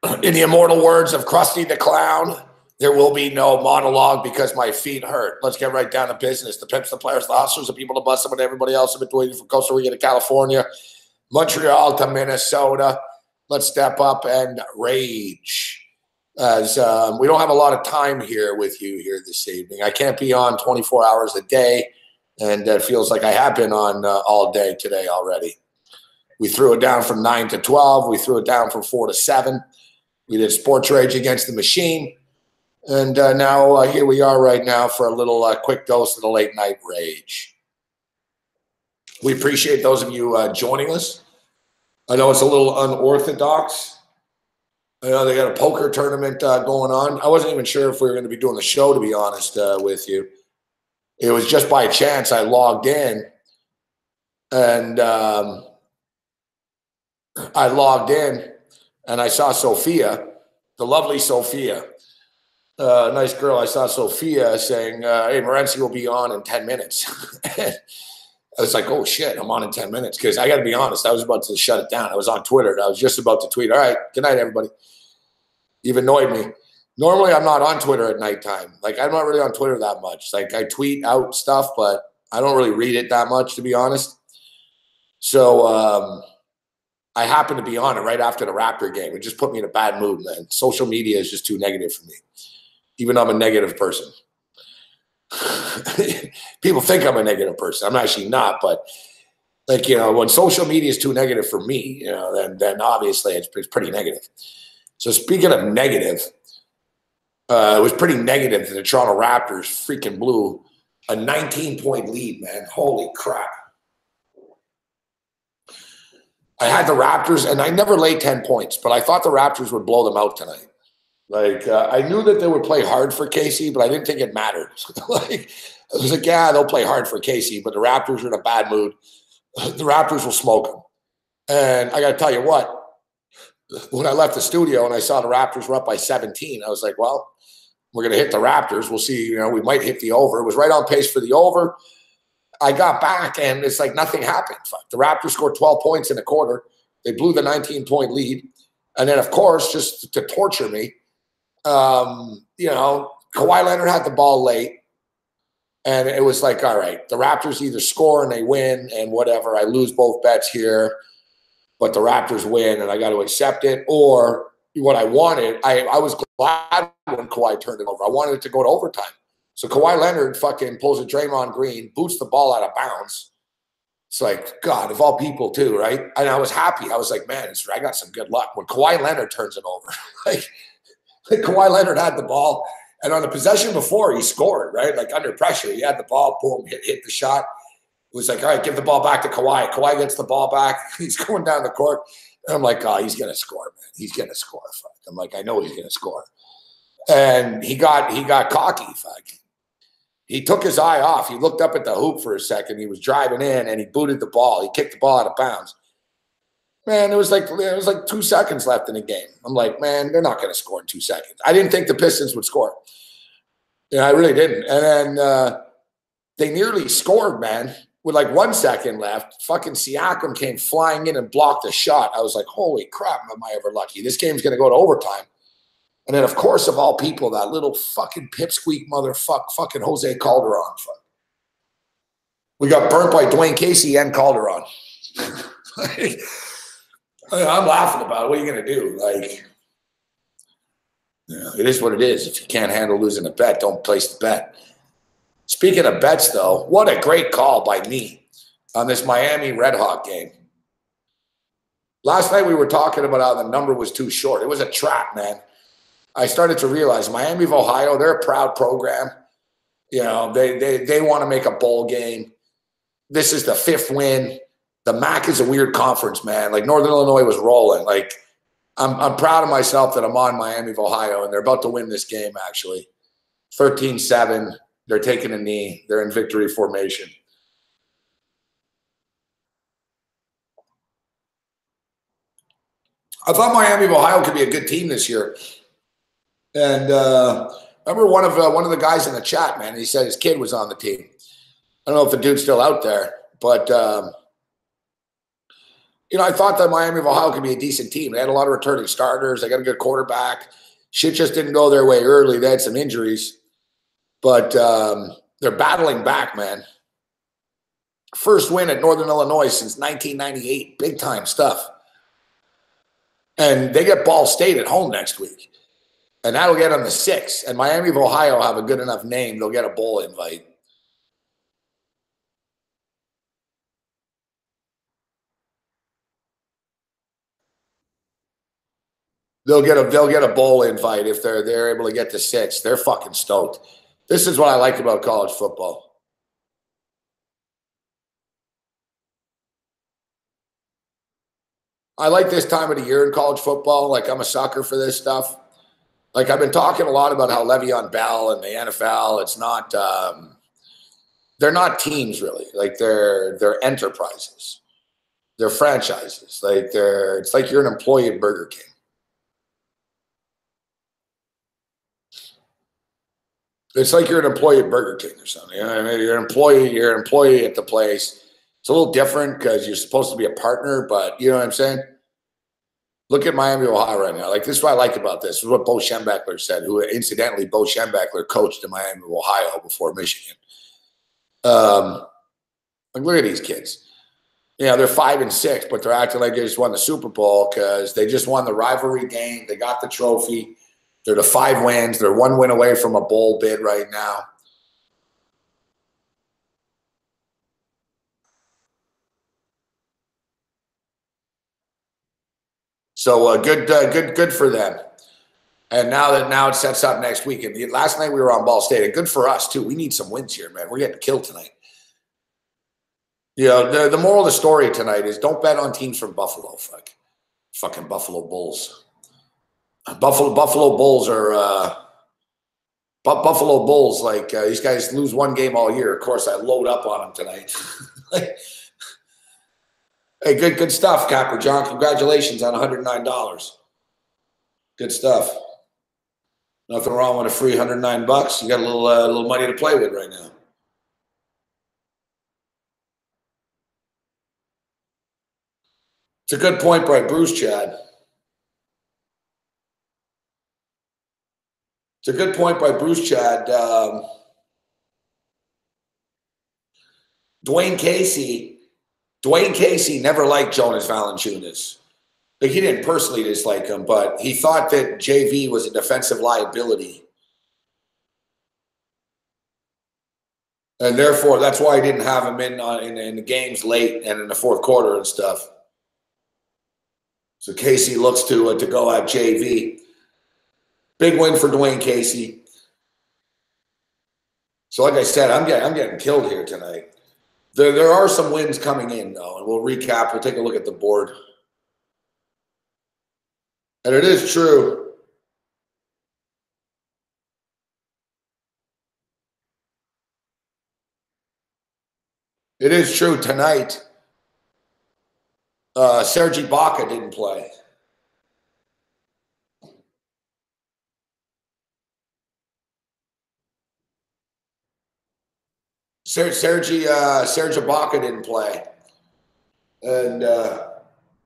In the immortal words of Krusty the Clown, there will be no monologue because my feet hurt. Let's get right down to business. The pimps, the players, the hustlers, the people, the bus, and everybody else in between, from Costa Rica to California, Montreal to Minnesota. Let's step up and rage. As we don't have a lot of time here with you here this evening. I can't be on 24 hours a day, and it feels like I have been on all day today already. We threw it down from 9 to 12. We threw it down from 4 to 7. We did Sports Rage Against the Machine. And now here we are right now for a little quick dose of the late night rage. We appreciate those of you joining us. I know it's a little unorthodox. I know they got a poker tournament going on. I wasn't even sure if we were going to be doing the show, to be honest with you. It was just by chance I logged in, and I saw Sophia, the lovely Sophia, nice girl. I saw Sophia saying, hey, Morency will be on in 10 minutes. I was like, oh, shit, I'm on in 10 minutes. Because I got to be honest, I was about to shut it down. I was on Twitter, and I was just about to tweet, all right, good night, everybody. You've annoyed me. Normally, I'm not on Twitter at nighttime. Like, I'm not really on Twitter that much. Like, I tweet out stuff, but I don't really read it that much, to be honest. So I happened to be on it right after the Raptor game. It just put me in a bad mood, man. Social media is just too negative for me, even though I'm a negative person. People think I'm a negative person. I'm actually not, but like, you know, when social media is too negative for me, you know, then obviously it's pretty negative. So speaking of negative, it was pretty negative that the Toronto Raptors freaking blew a 19-point lead, man. Holy crap. I had the Raptors, and I never laid 10 points, but I thought the Raptors would blow them out tonight. Like, I knew that they would play hard for Casey, but I didn't think it mattered. Like, I was like, yeah, they'll play hard for Casey, but the Raptors are in a bad mood. The Raptors will smoke them. And I got to tell you what, when I left the studio and I saw the Raptors were up by 17, I was like, well, we're going to hit the Raptors. We'll see. You know, we might hit the over. It was right on pace for the over. I got back, and it's like nothing happened. Fuck. The Raptors scored 12 points in a quarter. They blew the 19-point lead. And then, of course, just to torture me, you know, Kawhi Leonard had the ball late. And it was like, all right, the Raptors either score and they win and whatever. I lose both bets here, but the Raptors win, and I got to accept it. Or what I wanted, I was glad when Kawhi turned it over. I wanted it to go to overtime. So Kawhi Leonard fucking pulls a Draymond Green, boots the ball out of bounds. It's like, God, of all people too, right? And I was happy. I was like, man, I got some good luck. When Kawhi Leonard turns it over, like Kawhi Leonard had the ball, and on the possession before, he scored, right? Like under pressure, he had the ball, boom, hit the shot. It was like, all right, give the ball back to Kawhi. Kawhi gets the ball back. He's going down the court. And I'm like, oh, he's going to score, man. He's going to score. Fuck. I'm like, I know he's going to score. And he got cocky. Fuck. He took his eye off. He looked up at the hoop for a second. He was driving in, and he booted the ball. He kicked the ball out of bounds. Man, it was like 2 seconds left in the game. I'm like, man, they're not going to score in 2 seconds. I didn't think the Pistons would score. Yeah, I really didn't. And then they nearly scored, man, with like 1 second left. Fucking Siakam came flying in and blocked a shot. I was like, holy crap, am I ever lucky? This game's going to go to overtime. And then, of course, of all people, that little fucking pipsqueak fucking Jose Calderon. Fuck. We got burnt by Dwayne Casey and Calderon. I'm laughing about it. What are you going to do? Like, yeah, it is what it is. If you can't handle losing a bet, don't place the bet. Speaking of bets, though, what a great call by me on this Miami Red Hawk game. Last night we were talking about how the number was too short. It was a trap, man. I started to realize Miami of Ohio, they're a proud program. You know, they want to make a bowl game. This is the 5th win. The MAC is a weird conference, man. Like, Northern Illinois was rolling. Like, I'm proud of myself that I'm on Miami of Ohio, and they're about to win this game, actually. 13-7. They're taking a knee. They're in victory formation. I thought Miami of Ohio could be a good team this year. And remember one of the guys in the chat, man, he said his kid was on the team. I don't know if the dude's still out there, but I thought that Miami of Ohio could be a decent team. They had a lot of returning starters. They got a good quarterback. Shit just didn't go their way early. They had some injuries, but they're battling back, man. First win at Northern Illinois since 1998. Big time stuff. And they get Ball State at home next week. And that'll get them the 6th. And Miami of Ohio have a good enough name. They'll get a bowl invite. They'll get a bowl invite if they're able to get to 6th. They're fucking stoked. This is what I like about college football. I like this time of the year in college football. Like, I'm a sucker for this stuff. Like, I've been talking a lot about how Le'Veon Bell and the NFL, it's not they're not teams really. Like, they're enterprises. They're franchises. Like, it's like you're an employee at Burger King. It's like you're an employee at Burger King or something. You know what I mean? You're an employee at the place. It's a little different because you're supposed to be a partner, but you know what I'm saying? Look at Miami, Ohio right now. Like, this is what I like about this. This is what Bo Schembechler said, who incidentally, Bo Schembechler coached in Miami, Ohio before Michigan. Like, look at these kids. They're 5-6, but they're acting like they just won the Super Bowl because they just won the rivalry game. They got the trophy. They're the 5 wins. They're 1 win away from a bowl bid right now. So good for them. And now it sets up next week. And last night we were on Ball State, and good for us too. We need some wins here, man. We're getting killed tonight. The moral of the story tonight is don't bet on teams from Buffalo. Fucking Buffalo Bulls. Buffalo Bulls are Buffalo Bulls. Like, these guys lose 1 game all year. Of course, I load up on them tonight. Hey, good stuff, Capper John. Congratulations on $109. Good stuff. Nothing wrong with a free $109. You got a little money to play with right now. It's a good point by Bruce, Chad. It's a good point by Bruce, Chad. Dwayne Casey never liked Jonas Valanciunas. Like, he didn't personally dislike him, but he thought that JV was a defensive liability. And therefore, that's why he didn't have him in the games late and in the 4th quarter and stuff. So Casey looks to go at JV. Big win for Dwayne Casey. So like I said, I'm getting killed here tonight. There are some wins coming in, though, and we'll recap. We'll take a look at the board. And it is true. It is true tonight. Serge Ibaka didn't play. Serge Ibaka didn't play. And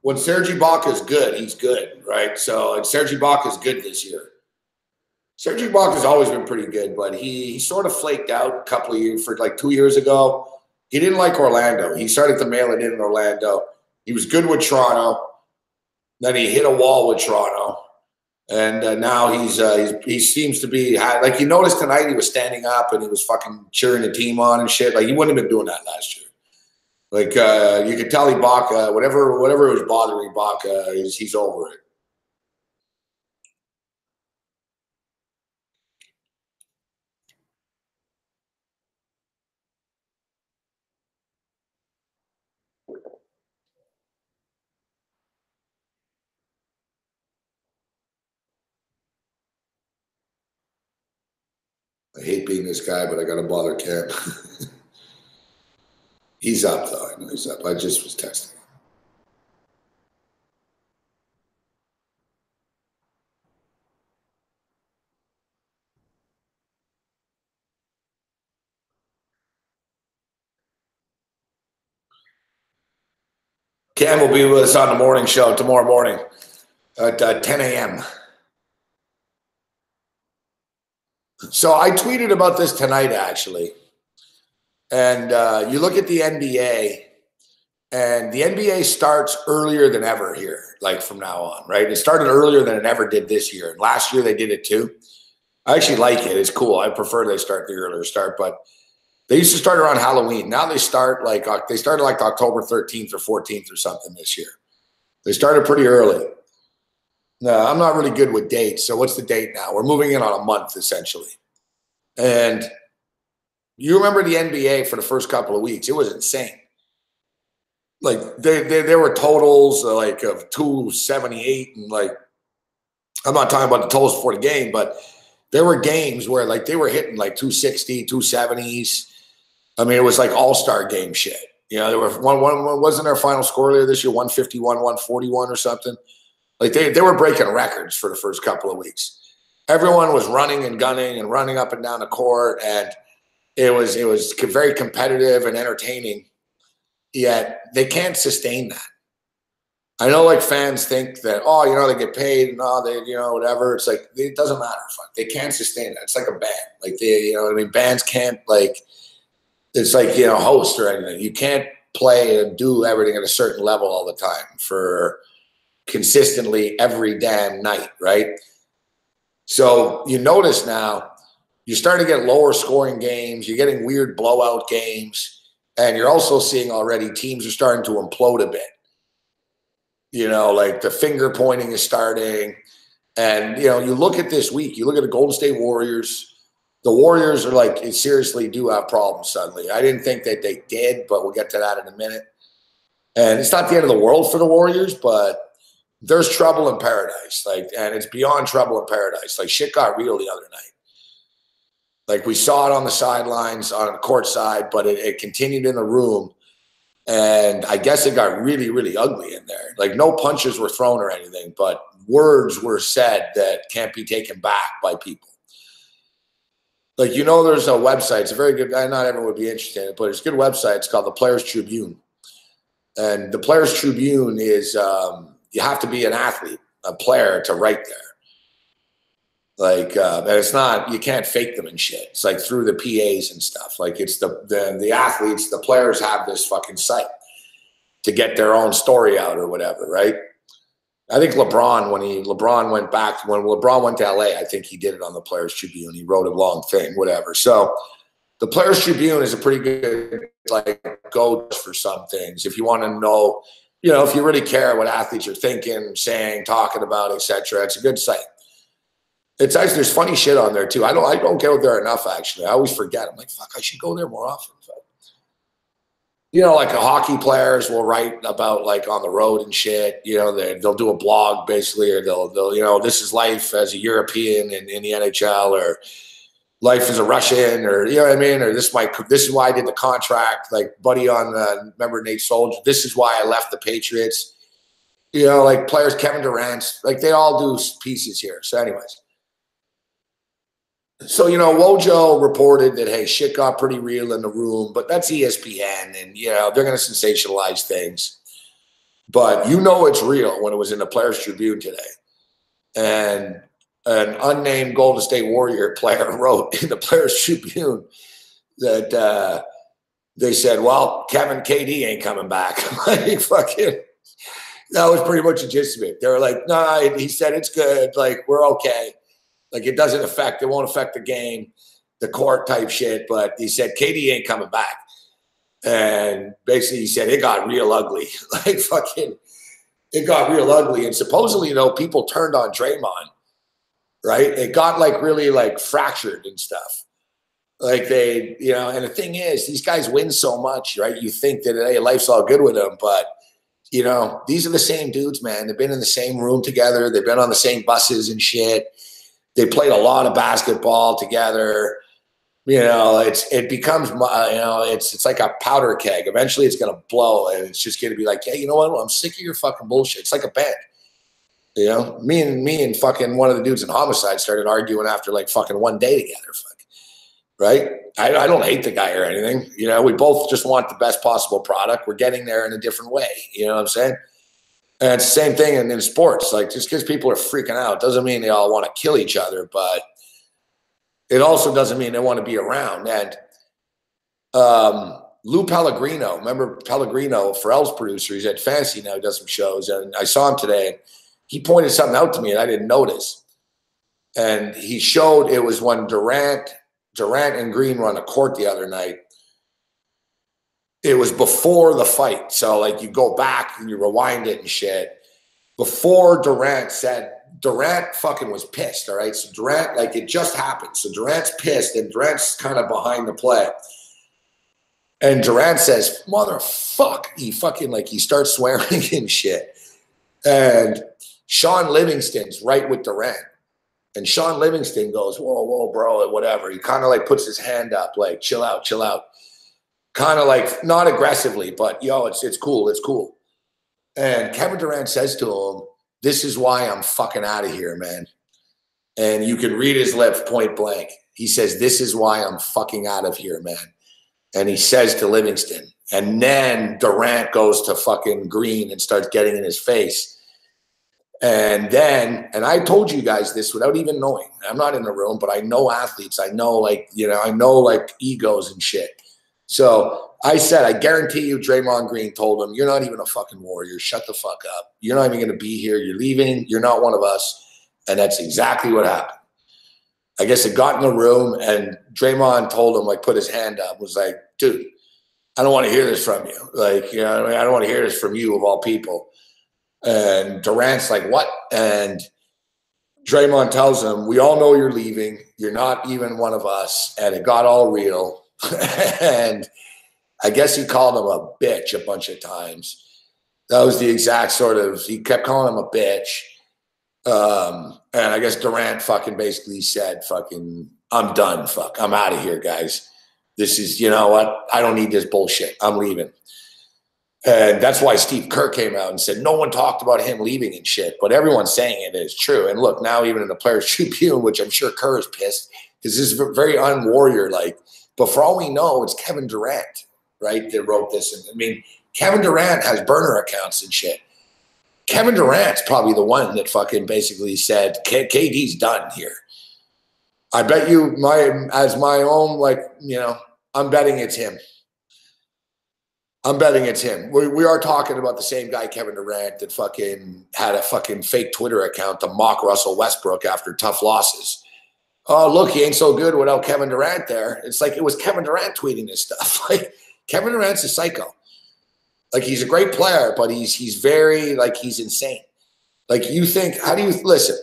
when Serge Ibaka is good, he's good, right? So, and Serge Ibaka is good this year. Serge Ibaka has always been pretty good, but he sort of flaked out a couple of years, for like 2 years ago. He didn't like Orlando. He started to mail it in Orlando. He was good with Toronto. Then he hit a wall with Toronto. And now he seems to be like, you noticed tonight he was standing up and he was fucking cheering the team on and shit. Like, he wouldn't have been doing that last year. Like, you could tell Ibaka, whatever was bothering Ibaka, he's over it. I hate being this guy, but I got to bother Cam. He's up, though. I know he's up. I just was texting. Cam will be with us on the morning show tomorrow morning at 10 a.m. So I tweeted about this tonight, actually. And you look at the NBA, and the NBA starts earlier than ever here, like from now on, right? It started earlier than it ever did this year. And last year they did it too. I actually like it. It's cool. I prefer they start the earlier start, but they used to start around Halloween. Now they start they started like October 13th or 14th or something this year. They started pretty early. No, I'm not really good with dates. So what's the date now? We're moving in on a month essentially. And you remember the NBA for the first couple of weeks. It was insane. Like there were totals like of 278 and like, I'm not talking about the totals before the game, but there were games where like they were hitting like 260, 270s. I mean, it was like all-star game shit. You know, there were one wasn't their final score earlier this year, 151, 141 or something. Like they were breaking records for the first couple of weeks. Everyone was running and gunning and running up and down the court, and it was very competitive and entertaining. Yet they can't sustain that. I know, like fans think that, oh, you know, they get paid and they, you know, whatever. It's like it doesn't matter. Fuck, they can't sustain that. It's like a band. Like they, you know what I mean? Bands can't like. It's like, you know, host or anything. You can't play and do everything at a certain level all the time for consistently every damn night, right? So you notice now you're starting to get lower scoring games. You're getting weird blowout games. And you're also seeing already teams are starting to implode a bit. You know, like the finger pointing is starting. And, you know, you look at this week, you look at the Golden State Warriors. The Warriors are like, seriously do have problems suddenly. I didn't think that they did, but we'll get to that in a minute. And it's not the end of the world for the Warriors, but there's trouble in paradise. Like, and it's beyond trouble in paradise. Like shit got real the other night. Like we saw it on the sidelines, on the court side, but it continued in the room. And I guess it got really, really ugly in there. Like no punches were thrown or anything, but words were said that can't be taken back by people. Like, you know, there's a website. It's a very good, not everyone would be interested in it, but it's a good website. It's called the Players Tribune. And the Players Tribune is, you have to be an athlete, a player to write there. Like, and it's not, you can't fake them and shit. It's like through the PAs and stuff. Like it's the athletes, the players have this fucking site to get their own story out or whatever, right? I think LeBron, when LeBron went to LA, I think he did it on the Players Tribune. He wrote a long thing, whatever. So the Players Tribune is a pretty good, like, go for some things. If you want to know, you know, if you really care what athletes are thinking, saying, talking about, etc., it's a good site. It's actually, there's funny shit on there too. I don't go there enough, actually. I always forget. I'm like, fuck, I should go there more often. You know, like hockey players will write about like on the road and shit. You know, they'll do a blog basically, or they'll you know, this is life as a European in the NHL, or life as a Russian, or you know what I mean, or this is why I did the contract. Like Buddy on remember Nate Soldier. This is why I left the Patriots. You know, like players, Kevin Durant, like they all do pieces here. So, anyways. So, you know, Wojo reported that, hey, shit got pretty real in the room, but that's ESPN, and, you know, they're going to sensationalize things. But you know it's real when it was in the Players Tribune today. And an unnamed Golden State Warrior player wrote in the Players Tribune that they said, well, Kevin KD ain't coming back. Like, fucking, that was pretty much the gist of it. They were like, nah, he said it's good. Like, we're okay. Like it won't affect the game, the court type shit. But he said KD ain't coming back. And basically he said it got real ugly. Like fucking, it got real ugly. And supposedly, you know, people turned on Draymond, right? It got like really like fractured and stuff. Like they, you know, and the thing is, these guys win so much, right? You think that, hey, life's all good with them, but you know, these are the same dudes, man. They've been in the same room together. They've been on the same buses and shit. They played a lot of basketball together. You know, it becomes, you know, it's like a powder keg. Eventually it's going to blow, and it's just going to be like, hey, you know what? Well, I'm sick of your fucking bullshit. It's like a band. You know, me and fucking one of the dudes in Homicide started arguing after like fucking one day together. Fuck. right? I don't hate the guy or anything. You know, we both just want the best possible product. We're getting there in a different way. You know what I'm saying? And it's the same thing in sports. Like, just because people are freaking out doesn't mean they all want to kill each other, but it also doesn't mean they want to be around. And Lou Pellegrino, remember Pellegrino, Pharrell's producer, he's at Fantasy now, he does some shows, and I saw him today, and he pointed something out to me, and I didn't notice. And he showed it was when Durant and Green were on the court the other night. It was before the fight. So, like, you go back and you rewind it and shit. Before Durant fucking was pissed, all right? So Durant, like, it just happened. So Durant's pissed, and Durant's kind of behind the play. And Durant says, motherfuck. He fucking, like, he starts swearing and shit. And Sean Livingston's right with Durant. And Sean Livingston goes, whoa, bro, whatever. He kind of, like, puts his hand up, like, chill out. Kind of, like, not aggressively, but, yo, it's cool, it's cool. And Kevin Durant says to him, this is why I'm fucking out of here, man. And you can read his lips point blank. He says, this is why I'm fucking out of here, man. And he says to Livingston. And then Durant goes to fucking Green and starts getting in his face. And then, and I told you guys this without even knowing. I'm not in the room, but I know athletes. I know, like, you know, I know, like, egos and shit. So I said, I guarantee you Draymond Green told him, you're not even a fucking Warrior. Shut the fuck up. You're not even going to be here. You're leaving. You're not one of us. And that's exactly what happened. I guess it got in the room, and Draymond told him, like, put his hand up, was like, dude, I don't want to hear this from you. Like, you know what I mean? I don't want to hear this from you of all people. And Durant's like, what? And Draymond tells him, we all know you're leaving. You're not even one of us. And it got all real. And I guess he called him a bitch a bunch of times. That was the exact sort of, he kept calling him a bitch. And I guess Durant fucking basically said, fucking, I'm done. Fuck, I'm out of here, guys. This is, you know what? I don't need this bullshit. I'm leaving. And that's why Steve Kerr came out and said, no one talked about him leaving and shit, but everyone's saying it is true. And look, now even in the Players Tribune, which I'm sure Kerr is pissed, because this is very un-Warrior-like. But for all we know, it's Kevin Durant, right, that wrote this. And I mean, Kevin Durant has burner accounts and shit. Kevin Durant's probably the one that fucking basically said, KD's done here. I bet you, as my own, like, you know, I'm betting it's him. I'm betting it's him. We are talking about the same guy, Kevin Durant, that fucking had a fucking fake Twitter account to mock Russell Westbrook after tough losses. Oh, look, he ain't so good without Kevin Durant there. It's like it was Kevin Durant tweeting this stuff. Like, Kevin Durant's a psycho. Like, he's a great player, but he's very, like, he's insane. Like, you think, how do you, listen,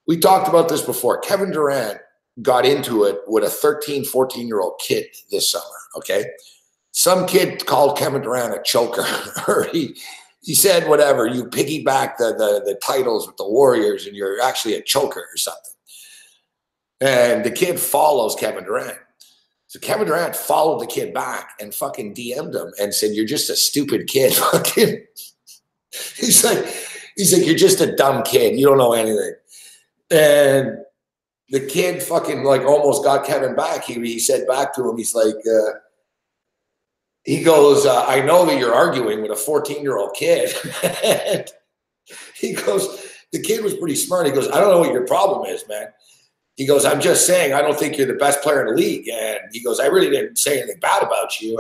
we talked about this before. Kevin Durant got into it with a 13, 14-year-old kid this summer, okay? Some kid called Kevin Durant a choker, or he said whatever. You piggyback the titles with the Warriors, and you're actually a choker or something. And the kid follows Kevin Durant. So Kevin Durant followed the kid back and fucking DM'd him and said, "You're just a stupid kid." Fucking, he's like, "You're just a dumb kid. You don't know anything." And the kid fucking, like, almost got Kevin back. He said back to him, he's like. He goes, I know that you're arguing with a 14-year-old kid. And he goes, the kid was pretty smart. He goes, I don't know what your problem is, man. He goes, I'm just saying, I don't think you're the best player in the league. And he goes, I really didn't say anything bad about you.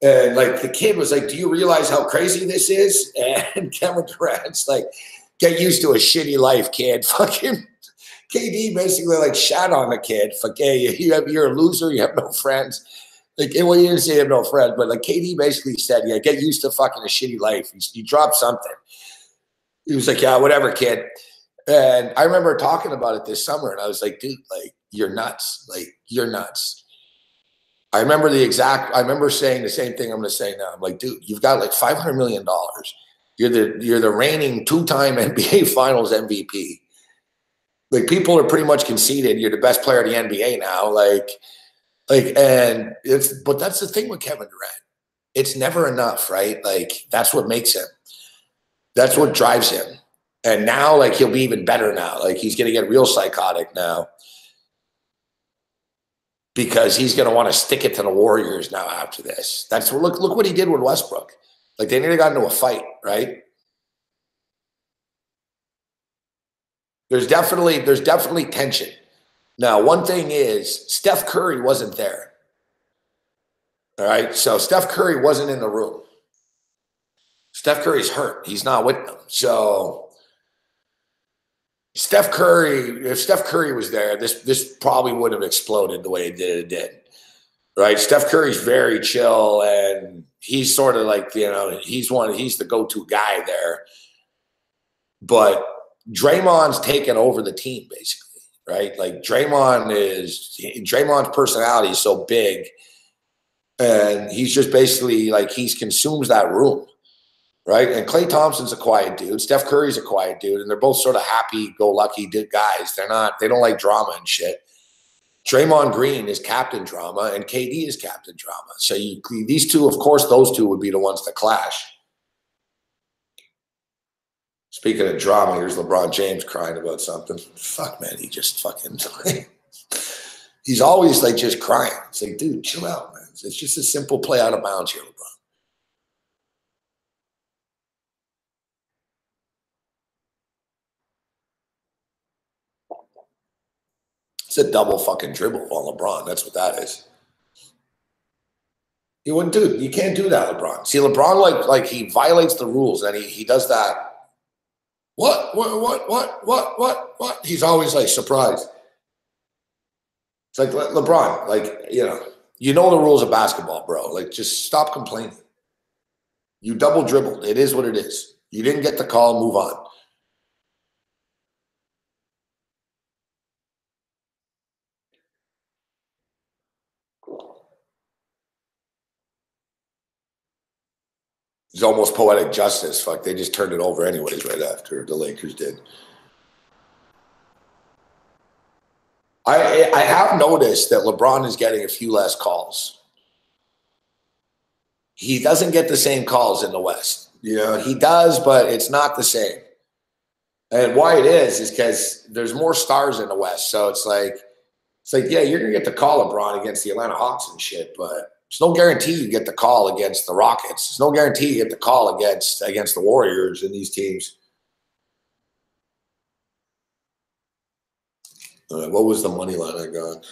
And like, the kid was like, do you realize how crazy this is? And Kevin Durant's like, get used to a shitty life, kid. Fucking KD basically, like, shat on the kid. Fuck, hey, you're a loser. You have no friends. Like, well, you didn't say you have no friends, but like KD basically said, yeah, get used to fucking a shitty life. He dropped something. He was like, yeah, whatever, kid. And I remember talking about it this summer, and I was like, dude, like, you're nuts. Like, you're nuts. I remember saying the same thing I'm going to say now. I'm like, dude, you've got like $500 million. You're the reigning 2-time NBA Finals MVP. Like, people are pretty much conceded you're the best player in the NBA now. But that's the thing with Kevin Durant. It's never enough, right? Like, that's what makes him. That's what drives him. And now, like, he'll be even better now. Like, he's going to get real psychotic now. because he's going to want to stick it to the Warriors now after this. Look what he did with Westbrook. Like, they nearly got into a fight, right? There's definitely tension. Now, one thing is Steph Curry wasn't there. All right, so Steph Curry wasn't in the room. Steph Curry's hurt. He's not with them. So if Steph Curry was there, this probably wouldn't have exploded the way it did. Right? Steph Curry's very chill, and he's sort of like, he's the go-to guy there. But Draymond's taken over the team, basically, right? Like, Draymond's personality is so big, and he's just basically like, he consumes that room, right? And Klay Thompson's a quiet dude. Steph Curry's a quiet dude, and they're both sort of happy-go-lucky guys. They don't like drama and shit. Draymond Green is captain drama, and KD is captain drama. So these two, of course, those two would be the ones that clash. Speaking of drama, here's LeBron James crying about something. Fuck, man, he just fucking he's always like just crying. It's like, dude, chill out, man. It's just a simple play out of bounds here, LeBron. It's a double fucking dribble on LeBron. That's what that is. You wouldn't do it. You can't do that, LeBron. See, LeBron like he violates the rules, and he does that. What? He's always like surprised. It's like, LeBron, like, you know the rules of basketball, bro. Like, just stop complaining. You double dribbled. It is what it is. You didn't get the call. Move on. It's almost poetic justice. Fuck, they just turned it over anyways right after the Lakers did. I have noticed that LeBron is getting a few less calls. He doesn't get the same calls in the West. He does, but it's not the same. And why it is because there's more stars in the West. So it's like, yeah, you're going to get the call, LeBron, against the Atlanta Hawks and shit, but there's no guarantee you get the call against the Rockets. There's no guarantee you get the call against the Warriors and these teams. What was the money line I got?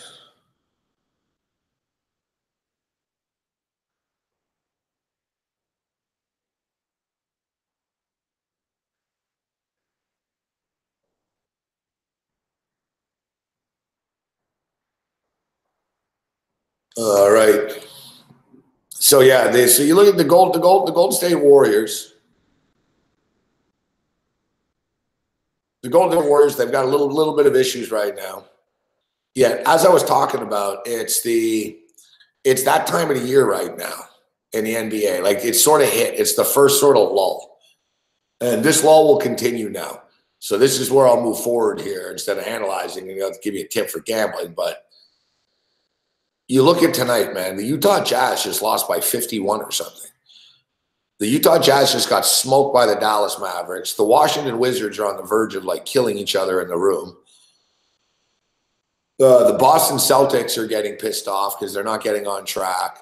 All right. So yeah, so you look at the Golden State Warriors. The Golden State Warriors, they've got a little bit of issues right now. Yeah, as I was talking about, it's that time of the year right now in the NBA. Like, it's sort of hit. It's the first sort of lull. And this lull will continue now. So this is where I'll move forward here instead of analyzing and I'll give you a tip for gambling. But you look at tonight, man, the Utah Jazz just lost by 51 or something. The Utah Jazz just got smoked by the Dallas Mavericks. The Washington Wizards are on the verge of like killing each other in the room. The Boston Celtics are getting pissed off because they're not getting on track.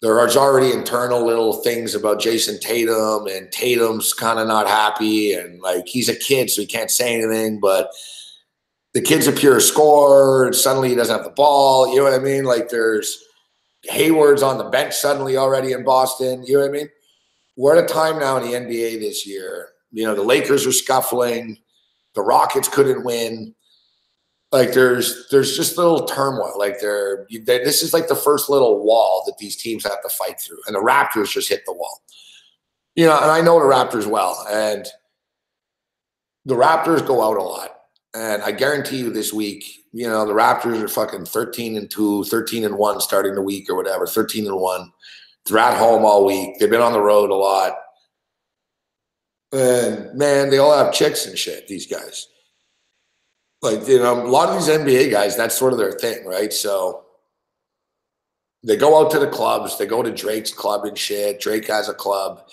There's already internal little things about Jason Tatum, and Tatum's kind of not happy. And like, he's a kid, so he can't say anything, but the kid's a pure scorer. And suddenly he doesn't have the ball. You know what I mean? Like, there's Hayward's on the bench suddenly already in Boston. You know what I mean? We're at a time now in the NBA this year. The Lakers are scuffling. The Rockets couldn't win. Like, there's just little turmoil. Like, this is like the first little wall that these teams have to fight through. And the Raptors just hit the wall. And I know the Raptors well. And the Raptors go out a lot. And I guarantee you this week, the Raptors are fucking 13-2, 13-1 starting the week or whatever, 13-1. They're at home all week. They've been on the road a lot. And, man, they all have chicks and shit, these guys. Like, a lot of these NBA guys, that's sort of their thing, right? So they go out to the clubs. They go to Drake's club and shit. Drake has a club.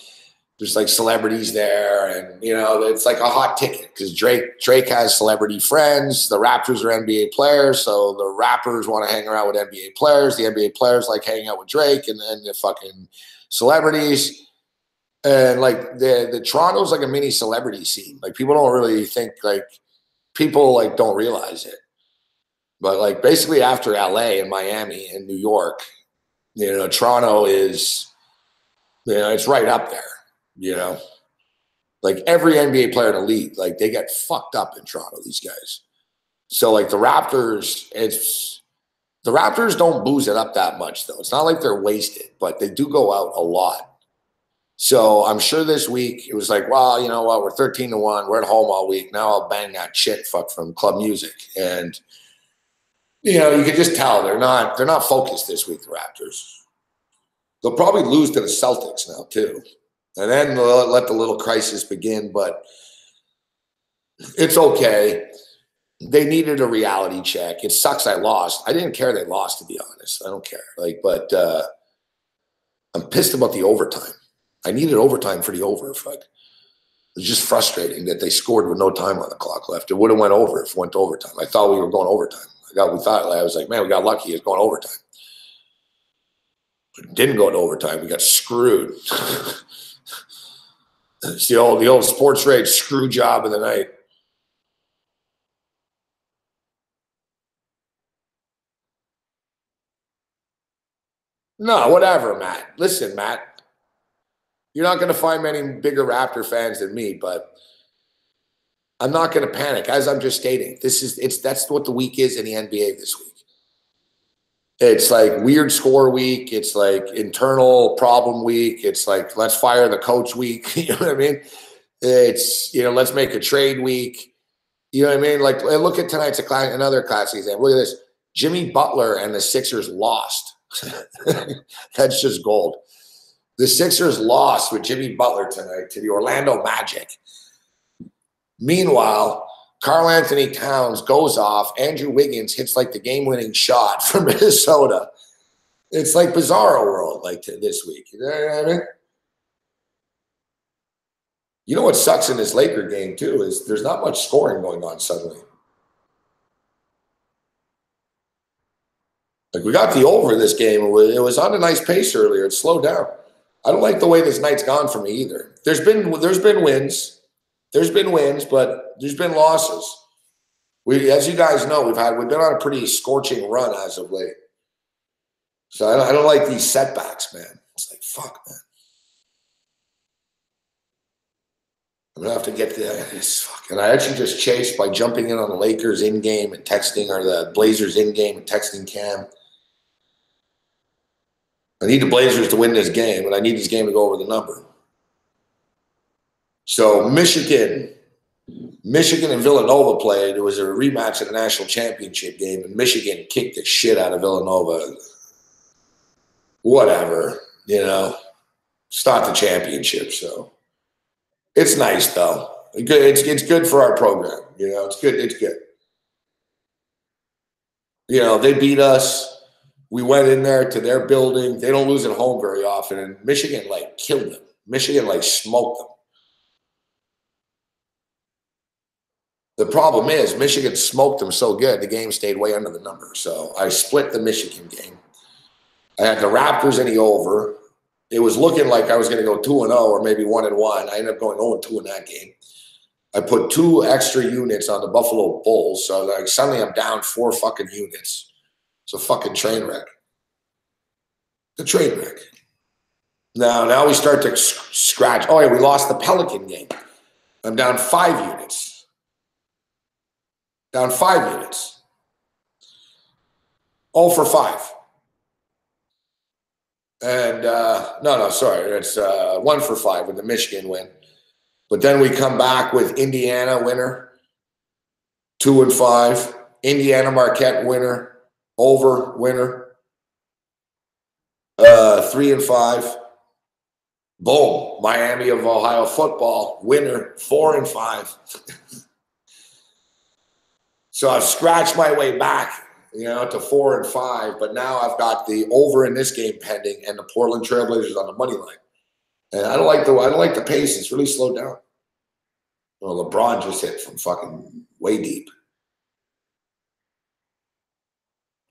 There's like celebrities there, and you know it's like a hot ticket because Drake has celebrity friends. The Raptors are NBA players, so the rappers want to hang around with NBA players. The NBA players like hanging out with Drake, and the fucking celebrities. And like the Toronto's like a mini celebrity scene. Like people don't really think people like don't realize it, but like basically after LA and Miami and New York, you know, Toronto is, you know, it's right up there. You know, like every NBA player in the league, like they get fucked up in Toronto, these guys. So like the Raptors, the Raptors don't booze it up that much though. It's not like they're wasted, but they do go out a lot. So I'm sure this week it was like, well, you know what, we're 13-1, we're at home all week. Now I'll bang that shit fuck from club music. And you know, you can just tell they're not focused this week, the Raptors. They'll probably lose to the Celtics now too. And then they'll let the little crisis begin, but it's okay. They needed a reality check. It sucks I lost. I didn't care they lost, to be honest. I don't care. Like, but I'm pissed about the overtime. I needed overtime for the over. Fuck. It's just frustrating that they scored with no time on the clock left. It would have went over if it went to overtime. I thought we were going overtime. I was like, man, we got lucky. It's going overtime. But it didn't go to overtime. We got screwed. It's the old sports rage screw job of the night. No, whatever, Matt. Listen, Matt, you're not going to find many bigger Raptor fans than me, but I'm not going to panic. As I'm just stating, that's what the week is in the NBA this week. It's like weird score week. It's like internal problem week. It's like let's fire the coach week. You know what I mean? It's, you know, let's make a trade week. You know what I mean? Like look at tonight's another classic example. Look at this. Jimmy Butler and the Sixers lost. That's just gold. The Sixers lost with Jimmy Butler tonight to the Orlando Magic. Meanwhile, Karl Anthony Towns goes off. Andrew Wiggins hits like the game-winning shot from Minnesota. It's like bizarro world like this week. You know what I mean? You know what sucks in this Laker game too is there's not much scoring going on suddenly. Like we got the over this game. It was on a nice pace earlier. It slowed down. I don't like the way this night's gone for me either. There's been wins. There's been wins, but there's been losses. As you guys know, we've been on a pretty scorching run as of late. So I don't like these setbacks, man. It's like, fuck, man. I'm going to have to get this fucking. I actually just chased by jumping in on the Lakers in-game and texting, or the Blazers in-game and texting Cam. I need the Blazers to win this game, and I need this game to go over the number. So Michigan and Villanova played. It was a rematch of the national championship game, and Michigan kicked the shit out of Villanova. Whatever, you know. It's not the championship, so it's nice though. It's good for our program, you know. It's good. It's good. You know, they beat us. We went in there to their building. They don't lose at home very often, and Michigan like killed them. Michigan like smoked them. The problem is Michigan smoked them so good, the game stayed way under the number. So I split the Michigan game. I had the Raptors in the over. It was looking like I was going to go 2-0 or maybe 1-1. I ended up going 0-2 in that game. I put 2 extra units on the Buffalo Bulls. So like suddenly I'm down 4 fucking units. It's a fucking train wreck. The train wreck. Now we start to scratch. Oh, yeah, we lost the Pelican game. I'm down 5 units. Down 5 units. 0 for 5. And no, sorry. It's 1 for 5 with the Michigan win. But then we come back with Indiana winner, 2-5. Indiana Marquette winner, over winner, 3-5. Boom. Miami of Ohio football winner, 4-5. So I've scratched my way back, you know, to 4-5. But now I've got the over in this game pending and the Portland Trailblazers on the money line. And I don't like the pace. It's really slowed down. Well, LeBron just hit from fucking way deep.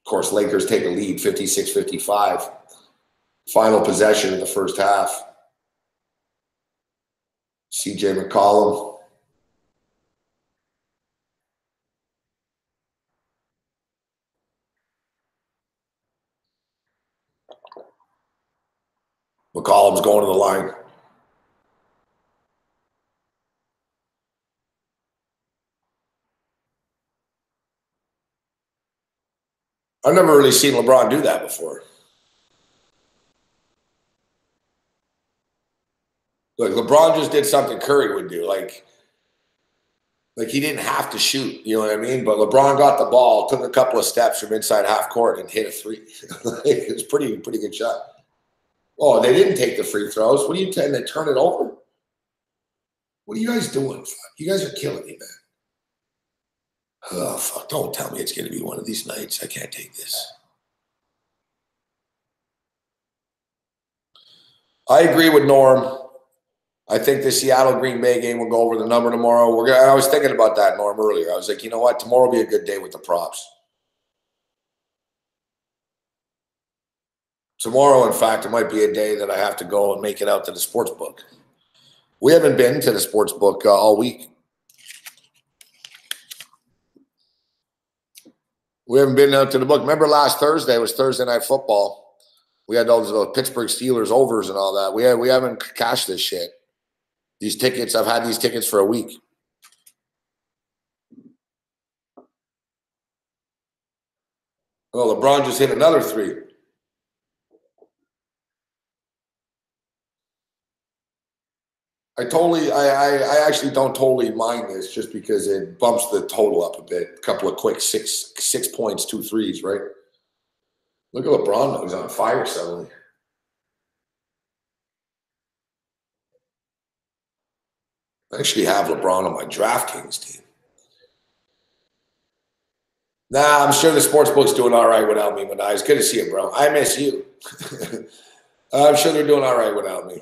Of course, Lakers take a lead, 56-55. Final possession in the first half. CJ McCollum. McCollum's going to the line. I've never really seen LeBron do that before. Look, LeBron just did something Curry would do. Like he didn't have to shoot, you know what I mean? But LeBron got the ball, took a couple of steps from inside half court and hit a three. It was pretty good shot. Oh, they didn't take the free throws. What are you telling them? They turn it over? What are you guys doing? Fuck? You guys are killing me, man. Oh, fuck. Don't tell me it's going to be one of these nights. I can't take this. I agree with Norm. I think the Seattle-Green Bay game will go over the number tomorrow. I was thinking about that, Norm, earlier. I was like, you know what? Tomorrow will be a good day with the props. Tomorrow, in fact, it might be a day that I have to go and make it out to the sports book. We haven't been to the sports book all week. We haven't been out to the book. Remember last Thursday was Thursday Night Football. We had those Pittsburgh Steelers overs and all that. We haven't cashed this shit. These tickets, I've had these tickets for a week. Oh, LeBron just hit another three. I actually don't totally mind this just because it bumps the total up a bit. A couple of quick six points, 2 threes, right? Look at LeBron. He's on fire suddenly. I actually have LeBron on my DraftKings team. Nah, I'm sure the sportsbook's doing all right without me, Manai. It's good to see you, bro. I miss you. I'm sure they're doing all right without me.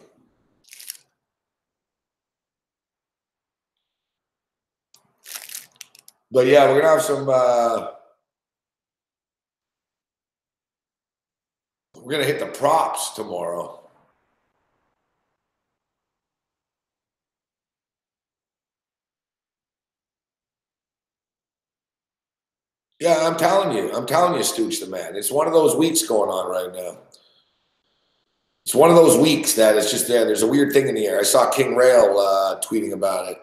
But yeah, we're gonna have some. We're gonna hit the props tomorrow. Yeah, I'm telling you, Stooch the man. It's one of those weeks going on right now. It's one of those weeks that it's just there. There's a weird thing in the air. I saw King Rail tweeting about it.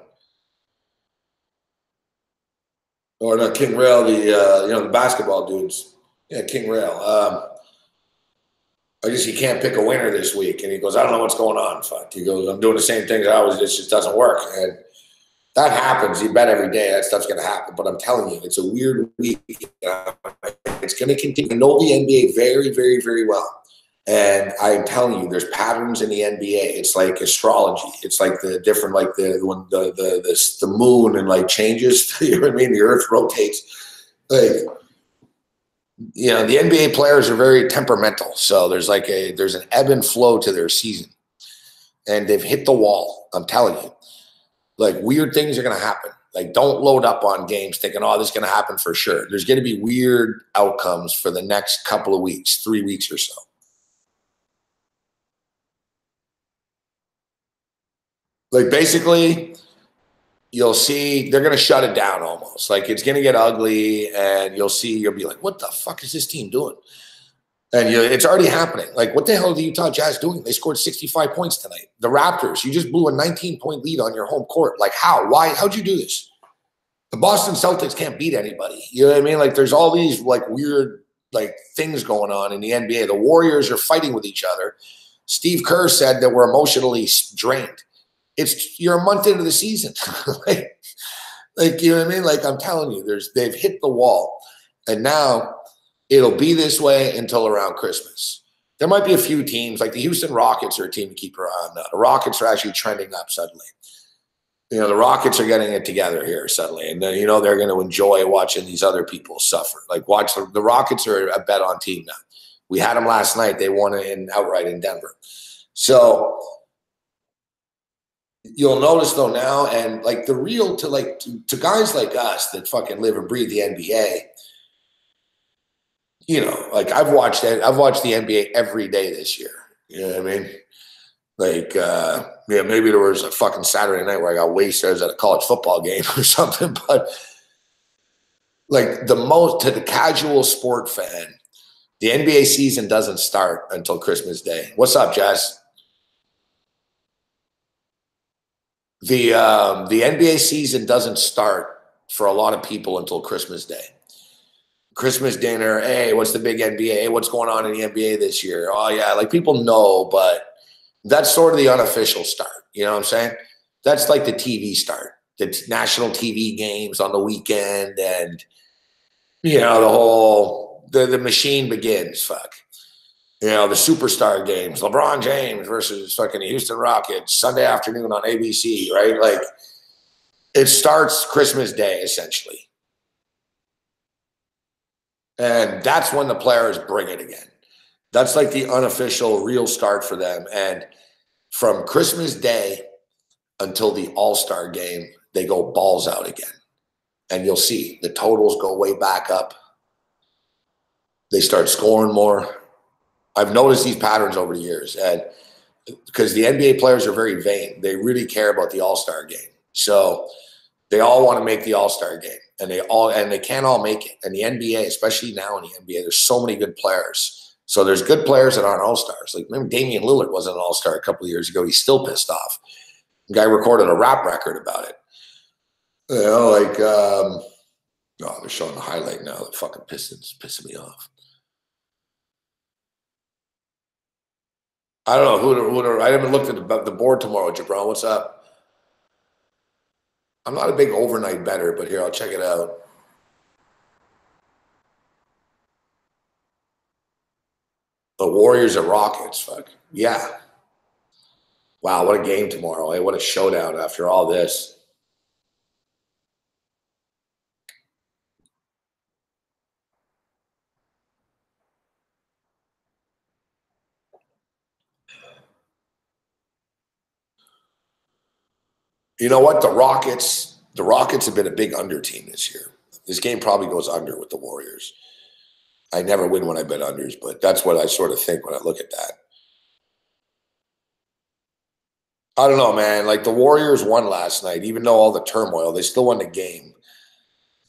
Or not King Rail, the basketball dudes. Yeah, King Rail. I guess he can't pick a winner this week. And he goes, I don't know what's going on. Fuck. He goes, I'm doing the same things I always did. It just doesn't work. And that happens. You bet every day that stuff's going to happen. But I'm telling you, it's a weird week. It's going to continue. I know the NBA very, very, very well. And I'm telling you, there's patterns in the NBA. It's like astrology. It's like the different, like when the moon and like changes. You know what I mean? The earth rotates. Like, you know, the NBA players are very temperamental. So there's an ebb and flow to their season, and they've hit the wall. I'm telling you, like weird things are going to happen. Like don't load up on games thinking, oh, this is going to happen for sure. There's going to be weird outcomes for the next couple of weeks, 3 weeks or so. Like basically, you'll see they're going to shut it down almost. Like it's going to get ugly, and you'll be like, what the fuck is this team doing? And it's already happening. Like, what the hell are the Utah Jazz doing? They scored 65 points tonight. The Raptors, you just blew a 19-point lead on your home court. Like, how? Why? How'd you do this? The Boston Celtics can't beat anybody. You know what I mean? Like, there's all these like weird like things going on in the NBA. The Warriors are fighting with each other. Steve Kerr said that we're emotionally drained. You're a month into the season. like, you know what I mean? Like, I'm telling you, they've hit the wall. And now it'll be this way until around Christmas. There might be a few teams, like the Houston Rockets are a team to keep your eye on. The Rockets are actually trending up suddenly. You know, the Rockets are getting it together here suddenly. And then, you know, they're going to enjoy watching these other people suffer. Like, watch the Rockets are a bet on team now. We had them last night. They won it outright in Denver. So You'll notice though now, and like the real to guys like us that fucking live and breathe the NBA, like I've watched the NBA every day this year. You know what I mean? Like, yeah, maybe there was a fucking Saturday night where I got wasted at a college football game or something, but like to the casual sport fan, the NBA season doesn't start until Christmas Day. What's up, Jess? The NBA season doesn't start for a lot of people until Christmas Day. Christmas dinner. Hey, what's the big NBA? Hey, what's going on in the NBA this year? Oh yeah, like people know, but that's sort of the unofficial start. You know what I'm saying? That's like the TV start, the national TV games on the weekend, and the machine begins. Fuck. The superstar games, LeBron James versus fucking Houston Rockets, Sunday afternoon on ABC, right? Like it starts Christmas Day essentially. And that's when the players bring it again. That's like the unofficial real start for them. And from Christmas Day until the All-Star game, they go balls out again. And you'll see the totals go way back up. They start scoring more. I've noticed these patterns over the years. And because the NBA players are very vain, they really care about the All-Star game. So they all want to make the All-Star game. And they can't all make it. And the NBA, especially now in the NBA, there's so many good players. So there's good players that aren't all-stars. Like remember Damian Lillard wasn't an all-star a couple of years ago. He's still pissed off. The guy recorded a rap record about it. Oh, they're showing the highlight now. The fucking Pistons pissing me off. I don't know who I haven't looked at the board tomorrow, Jabron. What's up? I'm not a big overnight bettor, but here, I'll check it out. The Warriors at Rockets. Fuck. Yeah. Wow, what a game tomorrow. Hey, what a showdown after all this. You know what? The Rockets have been a big under team this year. This game probably goes under with the Warriors. I never win when I bet unders, but that's what I sort of think when I look at that. I don't know, man. Like the Warriors won last night, even though all the turmoil, they still won the game.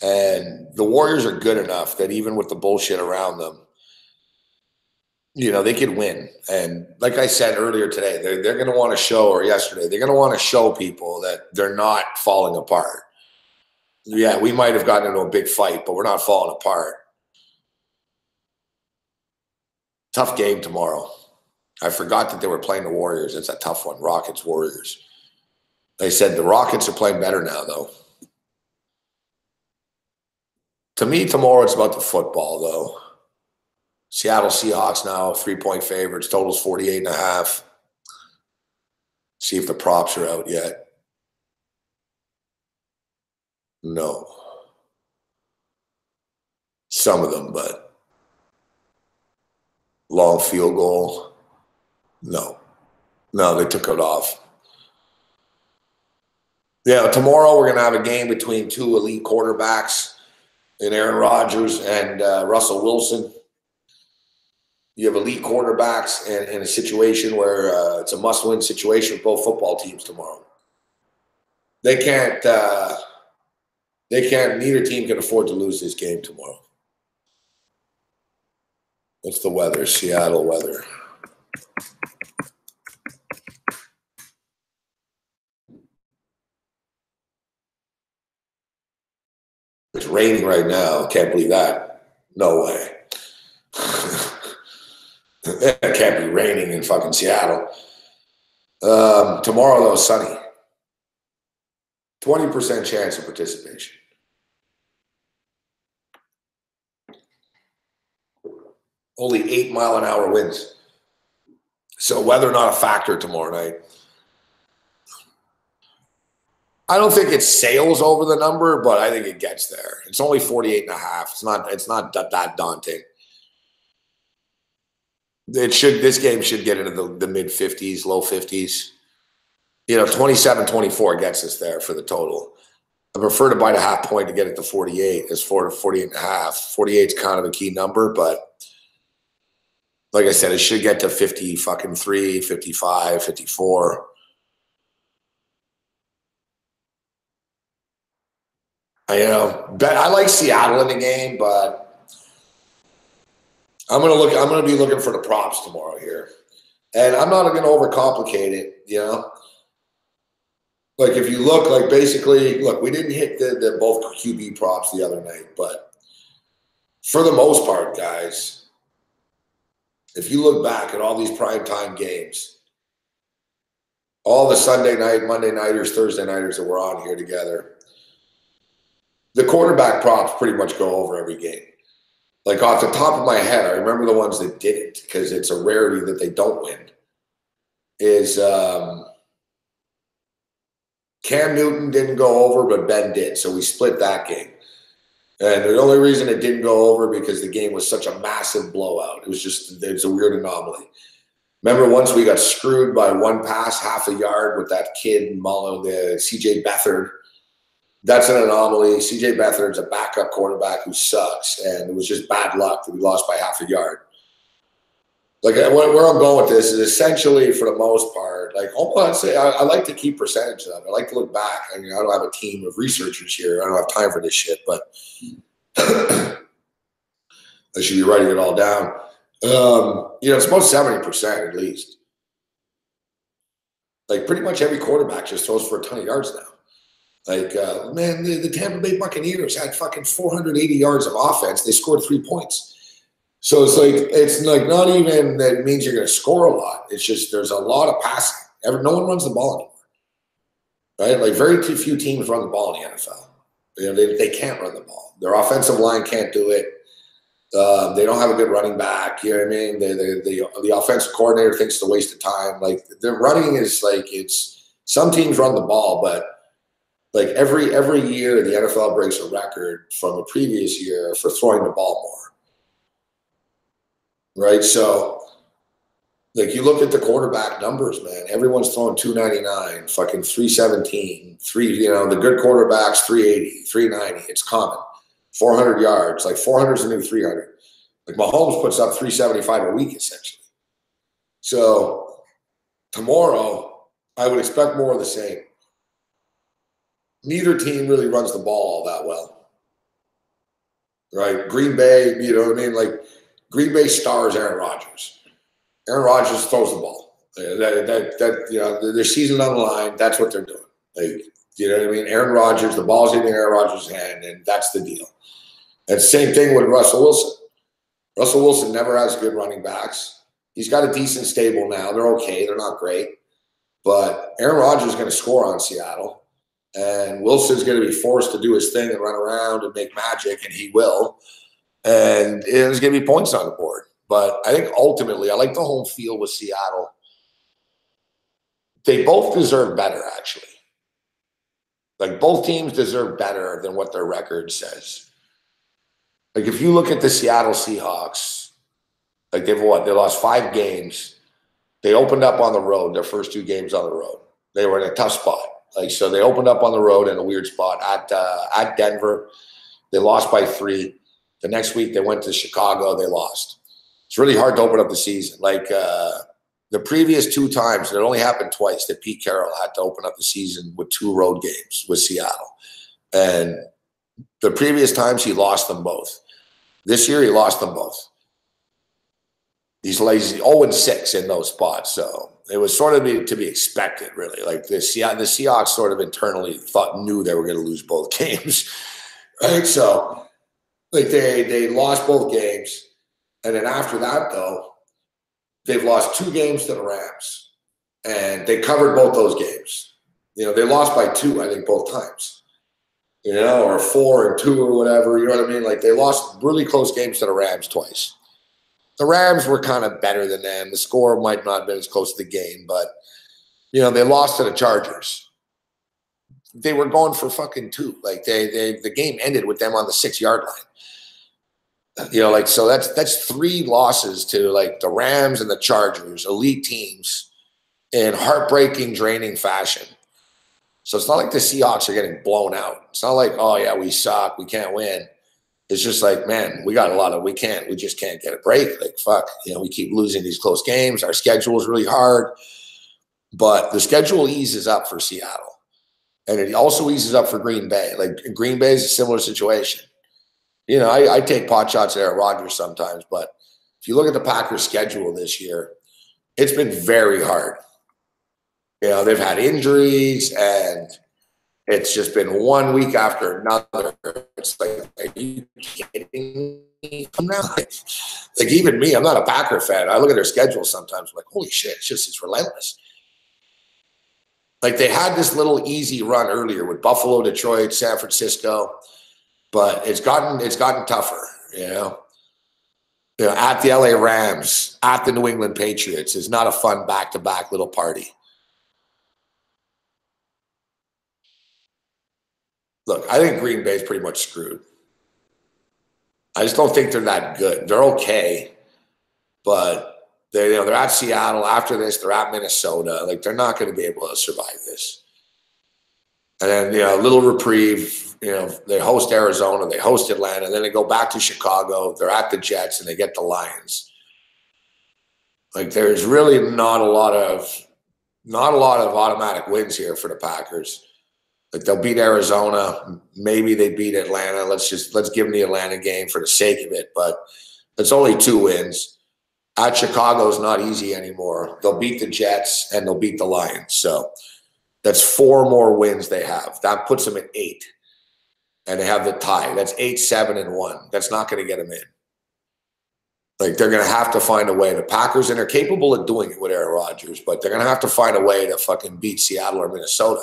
And the Warriors are good enough that even with the bullshit around them, they could win. And like I said earlier today, they're going to want to show, or yesterday, they're going to want to show people that they're not falling apart. Yeah, we might have gotten into a big fight, but we're not falling apart. Tough game tomorrow. I forgot that they were playing the Warriors. It's a tough one. Rockets, Warriors. They said the Rockets are playing better now, though. To me, tomorrow it's about the football, though. Seattle Seahawks now 3-point favorites. Total's 48.5. See if the props are out yet. No. Some of them, but long field goal. No, they took it off. Yeah, tomorrow we're going to have a game between two elite quarterbacks in Aaron Rodgers and Russell Wilson. You have elite quarterbacks in a situation where it's a must-win situation for both football teams tomorrow. They can't. Neither team can afford to lose this game tomorrow. What's the weather? Seattle weather. It's raining right now. Can't believe that. No way. It can't be raining in fucking Seattle. Tomorrow, though, sunny. 20% chance of participation. Only 8-mile-an-hour winds. So weather not a factor tomorrow night. I don't think it sails over the number, but I think it gets there. It's only 48.5. It's not that daunting. This game should get into the mid 50s, low 50s. 27-24 gets us there for the total. I prefer to bite a half point to get it to 48 as 48 and a half. 48 is kind of a key number, but like I said, it should get to 50 fucking 3, 55, 54. I like Seattle in the game, but I'm gonna be looking for the props tomorrow here. And I'm not gonna overcomplicate it, Like if you look, like basically, look, we didn't hit the both QB props the other night, but for the most part, guys, if you look back at all these primetime games, all the Sunday night, Monday nighters, Thursday nighters that were on here together, the quarterback props pretty much go over every game. Like off the top of my head, I remember the ones that didn't because it's a rarity that they don't win. Is Cam Newton didn't go over, but Ben did. So we split that game. And the only reason it didn't go over because the game was such a massive blowout. It's a weird anomaly. Remember once we got screwed by one pass, half a yard with that kid Mullen, the CJ Beathard. That's an anomaly. CJ Beathard's a backup quarterback who sucks. And it was just bad luck that we lost by half a yard. Like where I'm going with this is essentially, for the most part, like I'd say I like to keep percentage of it. I like to look back. I don't have a team of researchers here. I don't have time for this shit, but I should be writing it all down. It's about 70% at least. Like pretty much every quarterback just throws for a ton of yards now. Like, man, the Tampa Bay Buccaneers had fucking 480 yards of offense. They scored 3 points. So it's like not even that it means you're going to score a lot. It's just there's a lot of passing. No one runs the ball anymore, right? Like very few teams run the ball in the NFL. They can't run the ball. Their offensive line can't do it. They don't have a good running back. You know what I mean? The offensive coordinator thinks it's a waste of time. Like the running is like some teams run the ball, but like every year the NFL breaks a record from a previous year for throwing the ball more. Right, so like you look at the quarterback numbers, man. Everyone's throwing 299, fucking 317, the good quarterbacks 380, 390. It's common. 400 yards, like 400 is the new 300. Like Mahomes puts up 375 a week essentially. So tomorrow, I would expect more of the same. Neither team really runs the ball all that well, right? Green Bay, you know what I mean, like. Green Bay stars Aaron Rodgers. Aaron Rodgers throws the ball. Their season on the line. That's what they're doing. Like, you know what I mean? Aaron Rodgers, the ball's in Aaron Rodgers' hand, and that's the deal. And same thing with Russell Wilson. Russell Wilson never has good running backs. He's got a decent stable now. They're okay. They're not great. But Aaron Rodgers is going to score on Seattle. And Wilson's going to be forced to do his thing and run around and make magic, and he will. And there's going to be points on the board. But I think ultimately, I like the home field with Seattle. They both deserve better, actually. Like, both teams deserve better than what their record says. Like, if you look at the Seattle Seahawks, like, they lost 5 games. They opened up on the road, their first 2 games on the road. They were in a tough spot. Like, so they opened up on the road in a weird spot at Denver. They lost by 3. The next week, they went to Chicago. They lost. It's really hard to open up the season. Like the previous 2 times, it only happened twice that Pete Carroll had to open up the season with 2 road games with Seattle. And the previous times, he lost them both. This year, he lost them both. He's 0-6 in those spots. So it was sort of to be expected, really. Like the Seahawks sort of internally knew they were going to lose both games. Right? So like they lost both games. And then after that, though, they've lost 2 games to the Rams. And they covered both those games. They lost by 2, I think, both times. Or 4-2 or whatever. You know what I mean? Like they lost really close games to the Rams twice. The Rams were kind of better than them. The score might not have been as close to the game, but, they lost to the Chargers. They were going for fucking 2. Like the game ended with them on the 6-yard line. So that's 3 losses to like the Rams and the Chargers, elite teams. in heartbreaking, draining fashion. So it's not like the Seahawks are getting blown out. It's not like, oh yeah, we suck, we can't win. It's just like, man, we got a lot of, we just can't get a break. Like, fuck, we keep losing these close games. Our schedule is really hard, but the schedule eases up for Seattle. And it also eases up for Green Bay. Like, Green Bay is a similar situation. I take pot shots at Aaron Rodgers sometimes, but if you look at the Packers' schedule this year, it's been very hard. They've had injuries, and it's just been one week after another. It's like, are you kidding me now? Like, even me, I'm not a Packer fan. I look at their schedule sometimes, I'm like, holy shit, it's relentless. Like, they had this little easy run earlier with Buffalo, Detroit, San Francisco, but it's gotten tougher, at the LA Rams, at the New England Patriots. It's not a fun back-to-back little party. Look, I think Green Bay's pretty much screwed. I just don't think they're that good. They're okay, but they're at Seattle. After this, they're at Minnesota. Like, they're not going to be able to survive this. And then, a little reprieve. They host Arizona, they host Atlanta, then they go back to Chicago. They're at the Jets, and they get the Lions. Like, there's really not a lot of automatic wins here for the Packers. Like, they'll beat Arizona. Maybe they beat Atlanta. Let's give them the Atlanta game for the sake of it. But it's only 2 wins. At Chicago is not easy anymore. They'll beat the Jets and they'll beat the Lions. So that's 4 more wins they have. That puts them at 8. And they have the tie. That's 8-7-1. That's not going to get them in. Like, they're going to have to find a way. The Packers, and they're capable of doing it with Aaron Rodgers, but they're going to have to find a way to fucking beat Seattle or Minnesota.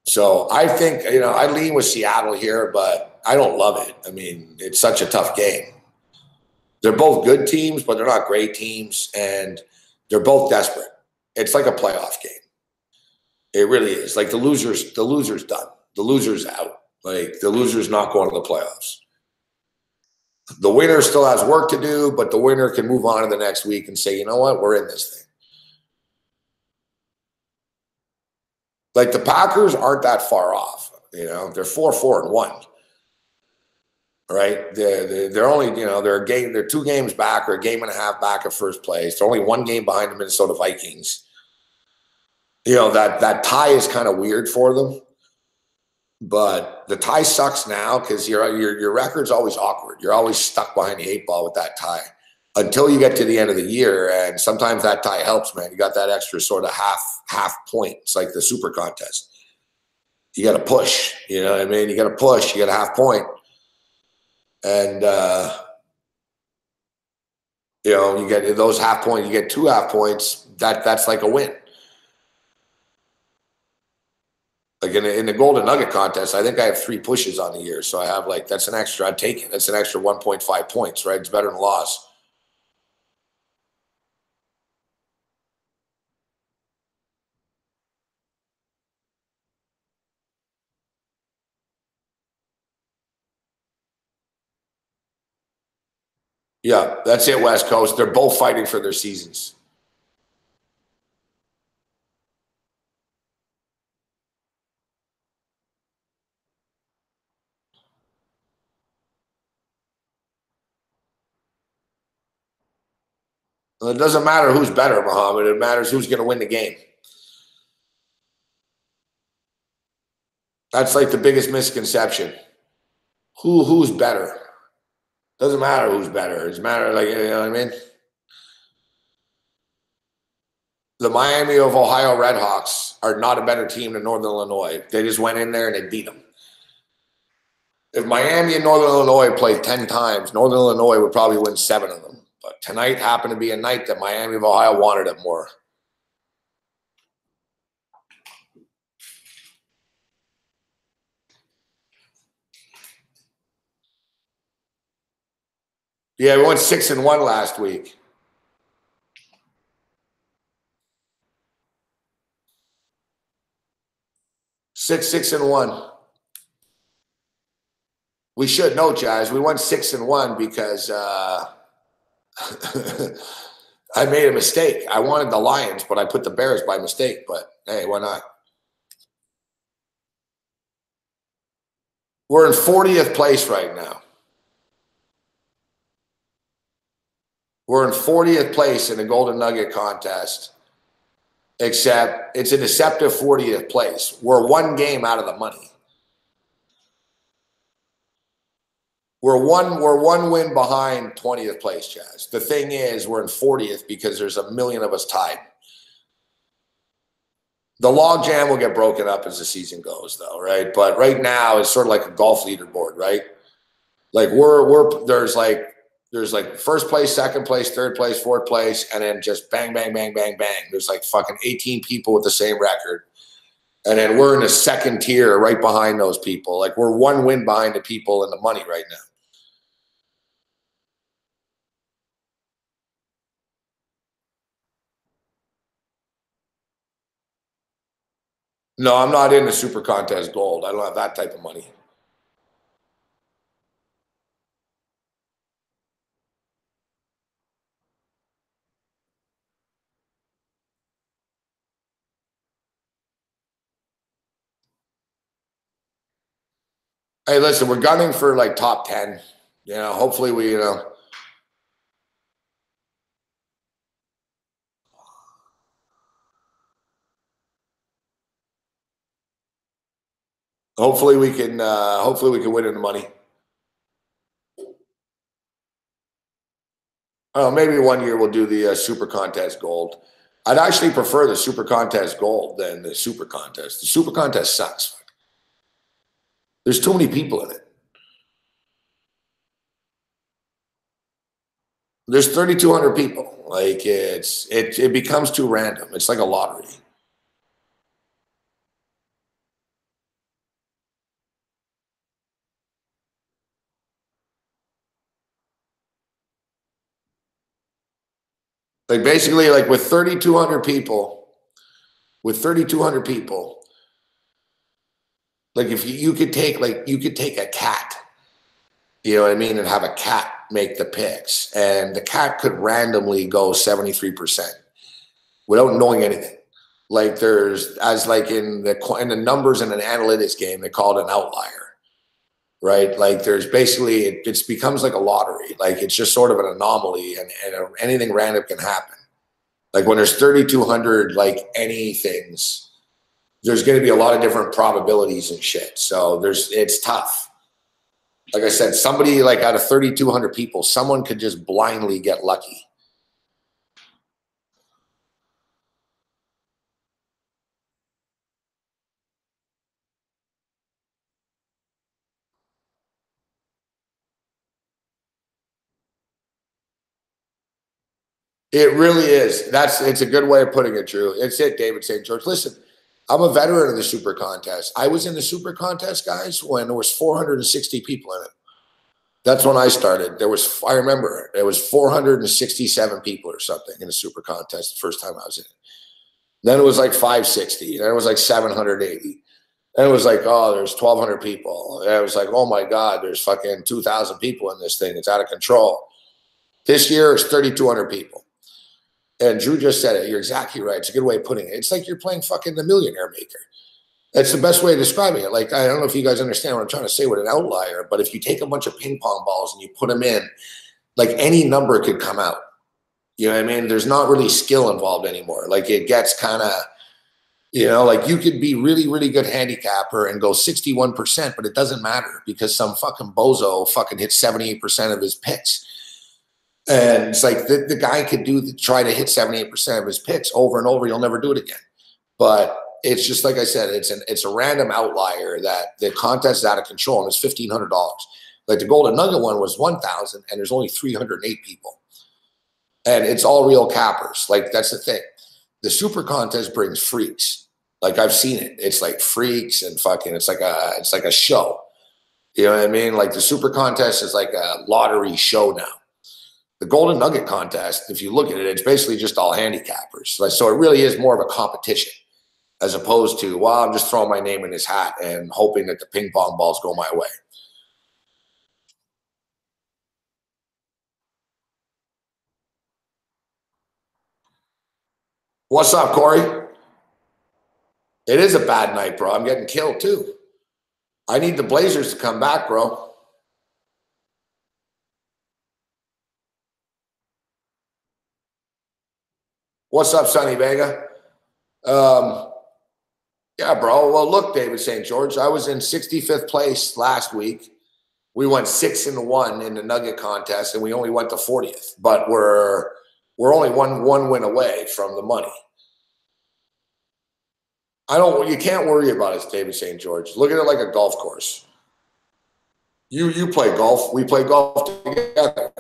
So I think, I lean with Seattle here, but I don't love it. I mean, it's such a tough game. They're both good teams, but they're not great teams, and they're both desperate. It's like a playoff game. It really is. Like, the loser's done. The loser's out. Like, the loser's not going to the playoffs. The winner still has work to do, but the winner can move on to the next week and say, you know what, we're in this thing. Like, the Packers aren't that far off. They're 4-4-1. Right? They're only, they're 2 games back or a game and a half back of first place. They're only 1 game behind the Minnesota Vikings. That tie is kind of weird for them. But the tie sucks now because your record's always awkward. You're always stuck behind the 8 ball with that tie until you get to the end of the year. And sometimes that tie helps, man. You got that extra sort of half point. It's like the super contest. You got to push. You know what I mean? You got to push. You got a half point. And, you get those half points. You get 2 half points. That's like a win. Like, in the Golden Nugget contest, I think I have 3 pushes on the year. So I have, like, that's an extra, I'd take it. That's an extra 1.5 points, right? It's better than a loss. Yeah, that's it, West Coast. They're both fighting for their seasons. Well, it doesn't matter who's better, Muhammad. It matters who's going to win the game. That's like the biggest misconception. Who's better? Doesn't matter who's better. It's matter, like, you know what I mean? The Miami of Ohio Redhawks are not a better team than Northern Illinois. They just went in there and they beat them. If Miami and Northern Illinois played 10 times, Northern Illinois would probably win 7 of them. But tonight happened to be a night that Miami of Ohio wanted it more. Yeah, we went 6-1 last week. 6-1. We should know, Jazz. We won 6-1 because I made a mistake. I wanted the Lions, but I put the Bears by mistake. But hey, why not? We're in 40th place right now. We're in 40th place in the Golden Nugget contest, except it's a deceptive 40th place. We're one game out of the money. We're one win behind 20th place, Chaz. The thing is, we're in 40th because there's a million of us tied. The log jam will get broken up as the season goes, though, right? But right now, it's sort of like a golf leaderboard, right? Like there's like first place, second place, third place, fourth place, and then just bang, bang, bang, bang, bang. There's like fucking 18 people with the same record. And then we're in the second tier right behind those people. Like we're one win behind the people in the money right now. No, I'm not in the Super Contest Gold. I don't have that type of money. Hey, listen, we're gunning for like top 10. You know, hopefully we, hopefully we can win in the money. Oh, maybe one year we'll do the Super Contest Gold. I'd actually prefer the Super Contest Gold than the Super Contest. The Super Contest sucks. There's too many people in it. There's 3,200 people. Like it becomes too random. It's like a lottery. Like basically, like with 3,200 people, like if you could take a cat, you know what I mean, and have a cat make the picks, and the cat could randomly go 73% without knowing anything. Like there's as like in the numbers in an analytics game, they call it an outlier, right? Like there's basically it becomes like a lottery. Like it's just sort of an anomaly, and anything random can happen. Like when there's 3,200 like anythings, there's going to be a lot of different probabilities and shit. So it's tough. Like I said, somebody like out of 3,200 people, someone could just blindly get lucky. It really is. It's a good way of putting it, Drew. It's it, David St. George. Listen, I'm a veteran of the Super Contest. I was in the Super Contest, guys, when there was 460 people in it. That's when I started. I remember there was 467 people or something in the Super Contest the first time I was in it. Then it was like 560. Then it was like 780. Then it was like, oh, there's 1,200 people. And it was like, oh my God, there's fucking 2,000 people in this thing. It's out of control. This year it's 3,200 people. And Drew just said it. You're exactly right. It's a good way of putting it. It's like you're playing fucking the Millionaire Maker. That's the best way of describing it. Like, I don't know if you guys understand what I'm trying to say with an outlier, but if you take a bunch of ping pong balls and you put them in, like any number could come out. You know what I mean? There's not really skill involved anymore. Like it gets kind of, you know, like you could be really, really good handicapper and go 61%, but it doesn't matter because some fucking bozo fucking hit 78% of his picks. And it's like the guy could try to hit 78% of his picks over and over. You'll never do it again. But it's just like I said, it's a random outlier that the contest is out of control and it's $1,500. Like the Golden Nugget one was 1,000 and there's only 308 people. And it's all real cappers. Like that's the thing. The Super Contest brings freaks. Like I've seen it. It's like freaks and fucking it's like a show. You know what I mean? Like the Super Contest is like a lottery show now. The Golden Nugget contest, if you look at it, it's basically just all handicappers. Like, so it really is more of a competition as opposed to, well, I'm just throwing my name in his hat and hoping that the ping pong balls go my way. What's up, Corey? It is a bad night, bro. I'm getting killed too. I need the Blazers to come back, bro. What's up, Sonny Vega? Yeah, bro. Well, look, David St. George, I was in 65th place last week. We went 6-1 in the Nugget contest, and we only went to 40th. But we're only one win away from the money. You can't worry about it, David St. George. Look at it like a golf course. You play golf. We play golf together.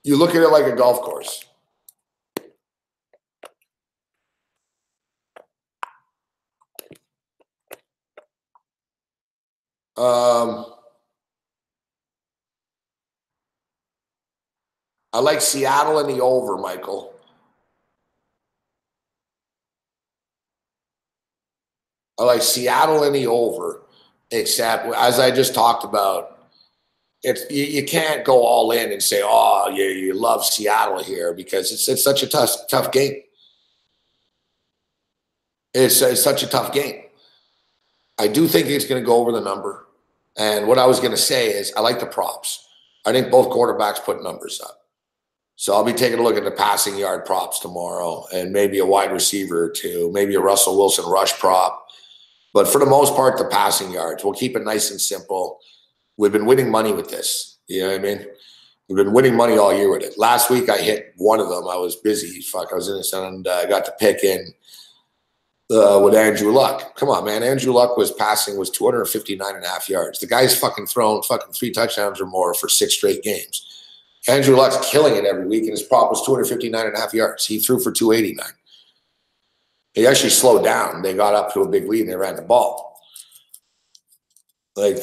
You look at it like a golf course. I like Seattle in the over, Michael. I like Seattle in the over, except as I just talked about, you can't go all in and say, oh, you love Seattle here, because it's such a tough game. It's such a tough game. I do think it's going to go over the number. And what I was going to say is I like the props. I think both quarterbacks put numbers up. So I'll be taking a look at the passing yard props tomorrow, and maybe a wide receiver or two, maybe a Russell Wilson rush prop. But for the most part, the passing yards. We'll keep it nice and simple. We've been winning money with this. You know what I mean? We've been winning money all year with it. Last week, I hit one of them. I was busy. I was in this, and I got to pick in with Andrew Luck. Come on, man. Andrew Luck was 259.5 yards. The guy's fucking thrown 3 touchdowns or more for 6 straight games. Andrew Luck's killing it every week, and his prop was 259.5 yards. He threw for 289. He actually slowed down. They got up to a big lead, and they ran the ball. I'm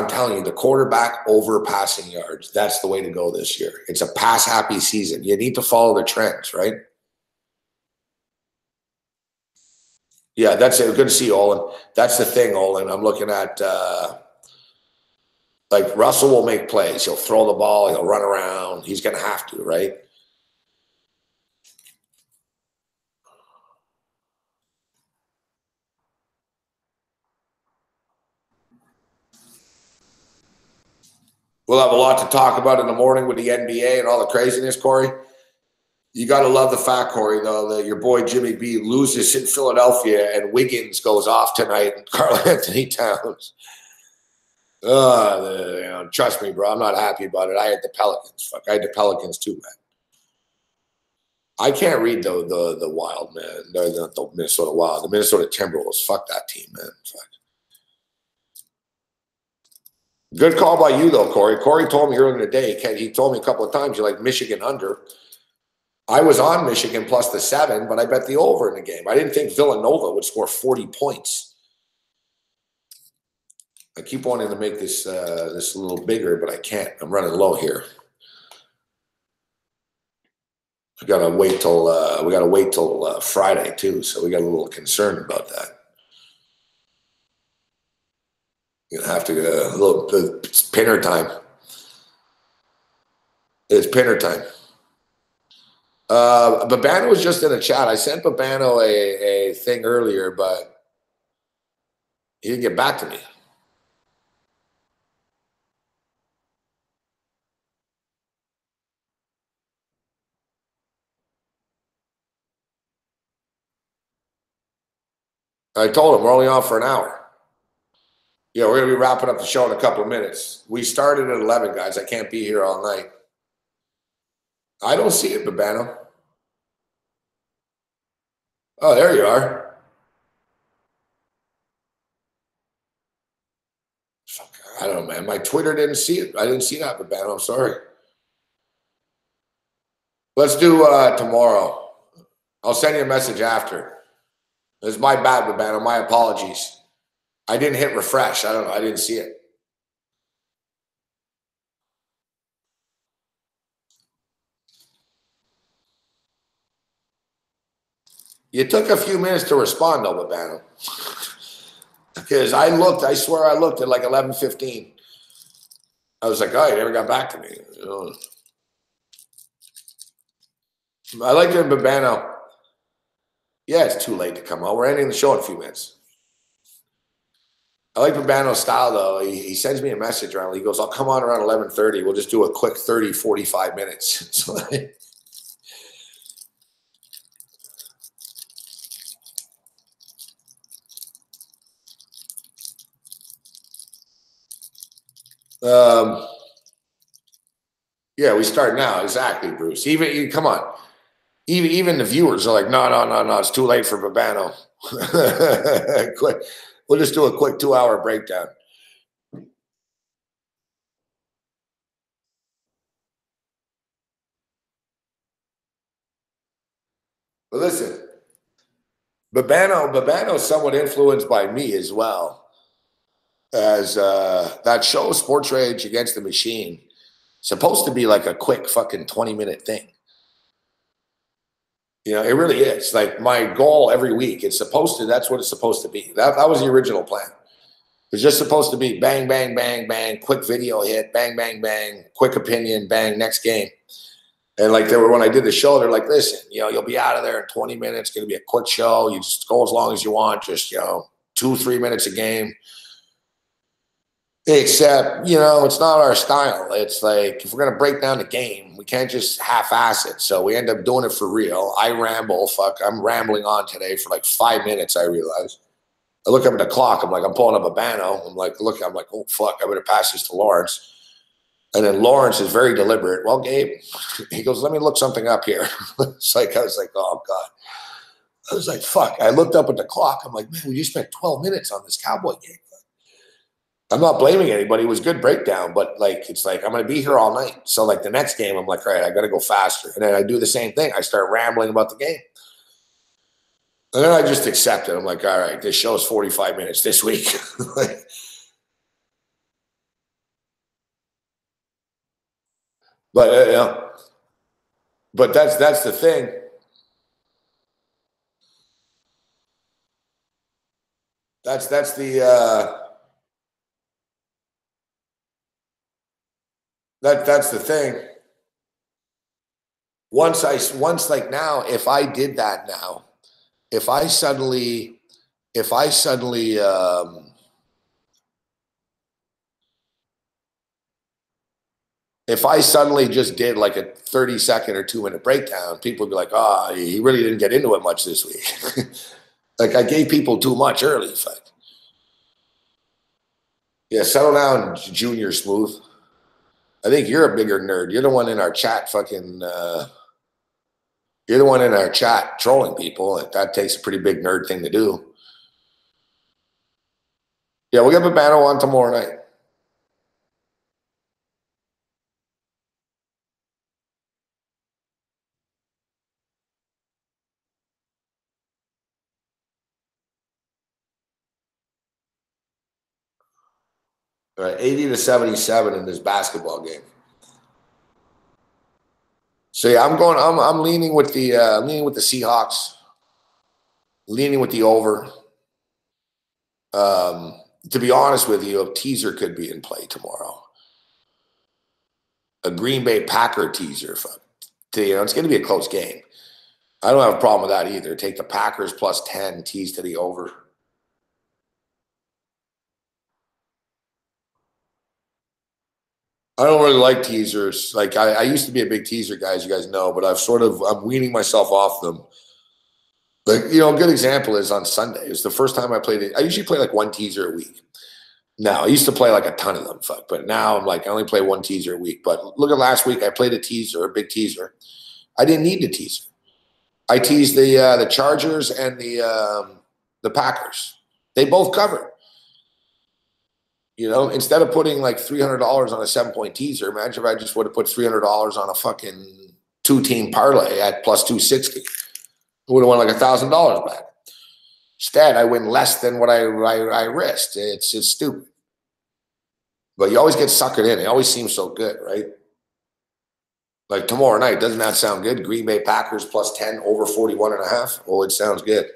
telling you, the quarterback over passing yards, that's the way to go this year. It's a pass-happy season. You need to follow the trends, right? Yeah, that's it. Good to see you, Olin. That's the thing, Olin. I'm looking at Russell will make plays. He'll throw the ball. He'll run around. He's going to have to, right? We'll have a lot to talk about in the morning with the NBA and all the craziness, Corey. You got to love the fact, Corey, though, that your boy Jimmy B loses in Philadelphia and Wiggins goes off tonight and Karl Anthony Towns. Trust me, bro. I'm not happy about it. I had the Pelicans. Fuck, I had the Pelicans too, man. I can't read the Wild, man. The Minnesota Wild. The Minnesota Timberwolves. Fuck that team, man. Fuck. Good call by you, though, Corey. Corey told me earlier in the day, he told me a couple of times you like Michigan under. I was on Michigan plus the 7, but I bet the over in the game. I didn't think Villanova would score 40 points. I keep wanting to make this this a little bigger, but I can't. I'm running low here. We gotta wait till Friday too, so we got a little concerned about that. You're gonna have to it's pinner time. It's pinner time. Babano was just in a chat. I sent Babano a thing earlier, but he didn't get back to me. I told him we're only on for an hour. Yeah, we're going to be wrapping up the show in a couple of minutes. We started at 11, guys. I can't be here all night. I don't see it, Babano. Oh, there you are. Fuck, I don't know, man. My Twitter didn't see it. I didn't see that, Babano. I'm sorry. Let's do tomorrow. I'll send you a message after. It's my bad, Babano. My apologies. I didn't hit refresh. I don't know. I didn't see it. You took a few minutes to respond, though, Babano. Because I swear I looked at like 11:15. I was like, oh, you never got back to me. I like the Babano. Yeah, it's too late to come out. We're ending the show in a few minutes. I like Babano's style, though. He sends me a message around. He goes, I'll come on around 11:30. We'll just do a quick 30, 45 minutes. So, yeah, we start now. Exactly, Bruce. Come on. Even the viewers are like, no. It's too late for Babano. Quick. We'll just do a quick 2-hour breakdown. But listen, Babano's somewhat influenced by me as well as that show, Sports Rage Against the Machine. Supposed to be like a quick fucking 20-minute thing. You know, it really is. Like my goal every week, that's what it's supposed to be. That was the original plan. It's just supposed to be bang, bang, bang, bang, quick video hit, bang, bang, bang, quick opinion, bang, next game. And like when I did the show, they're like, listen, you'll be out of there in 20 minutes. It's going to be a quick show. You just go as long as you want. Just, 2-3 minutes a game. Except, it's not our style. It's like, if we're going to break down the game, we can't just half-ass it. So we end up doing it for real. I ramble. I'm rambling on today for like 5 minutes, I realize. I look up at the clock. I'm like, I'm pulling up a Bano. I'm like, oh, fuck, I better pass this to Lawrence. And then Lawrence is very deliberate. Well, Gabe, he goes, let me look something up here. I was like, oh, God. I was like, fuck. I looked up at the clock. I'm like, man, we just spent 12 minutes on this Cowboy game. I'm not blaming anybody. It was a good breakdown, but like, it's like, I'm going to be here all night. So like the next game, I'm like, all right, I got to go faster. And then I do the same thing. I start rambling about the game. And then I just accept it. I'm like, all right, this show's 45 minutes this week. But but that's the thing. That's that's the thing. Once like now, if I did that now, if I suddenly if I suddenly if I suddenly just did like a 30-second or 2-minute breakdown, people would be like, oh, he really didn't get into it much this week. Like I gave people too much early. Yeah, settle down, Junior Smooth. I think you're a bigger nerd. You're the one in our chat you're the one in our chat trolling people. That takes a pretty big nerd thing to do. Yeah, we'll get a battle on tomorrow night. All right, 80-77 in this basketball game. So yeah, I'm leaning with the Seahawks, leaning with the over. To be honest with you, a teaser could be in play tomorrow. A Green Bay Packer teaser. It's going to be a close game. I don't have a problem with that either. Take the Packers plus 10, tease to the over. I don't really like teasers. Like I used to be a big teaser guy, as you guys know, but I'm weaning myself off them. Like, a good example is on Sunday. It's the first time I played it. I usually play like one teaser a week. Now, I used to play like a ton of them, but now I'm like, I only play one teaser a week. But look at last week, I played a teaser, a big teaser. I didn't need the teaser. I teased the Chargers and the Packers. They both covered. Instead of putting like $300 on a 7-point teaser, imagine if I just would have put $300 on a fucking 2-team parlay at plus 260. I would have won like $1,000 back. Instead, I win less than what I risked. It's stupid. But you always get suckered in. It always seems so good, right? Like tomorrow night, doesn't that sound good? Green Bay Packers plus 10 over 41.5. Oh, it sounds good.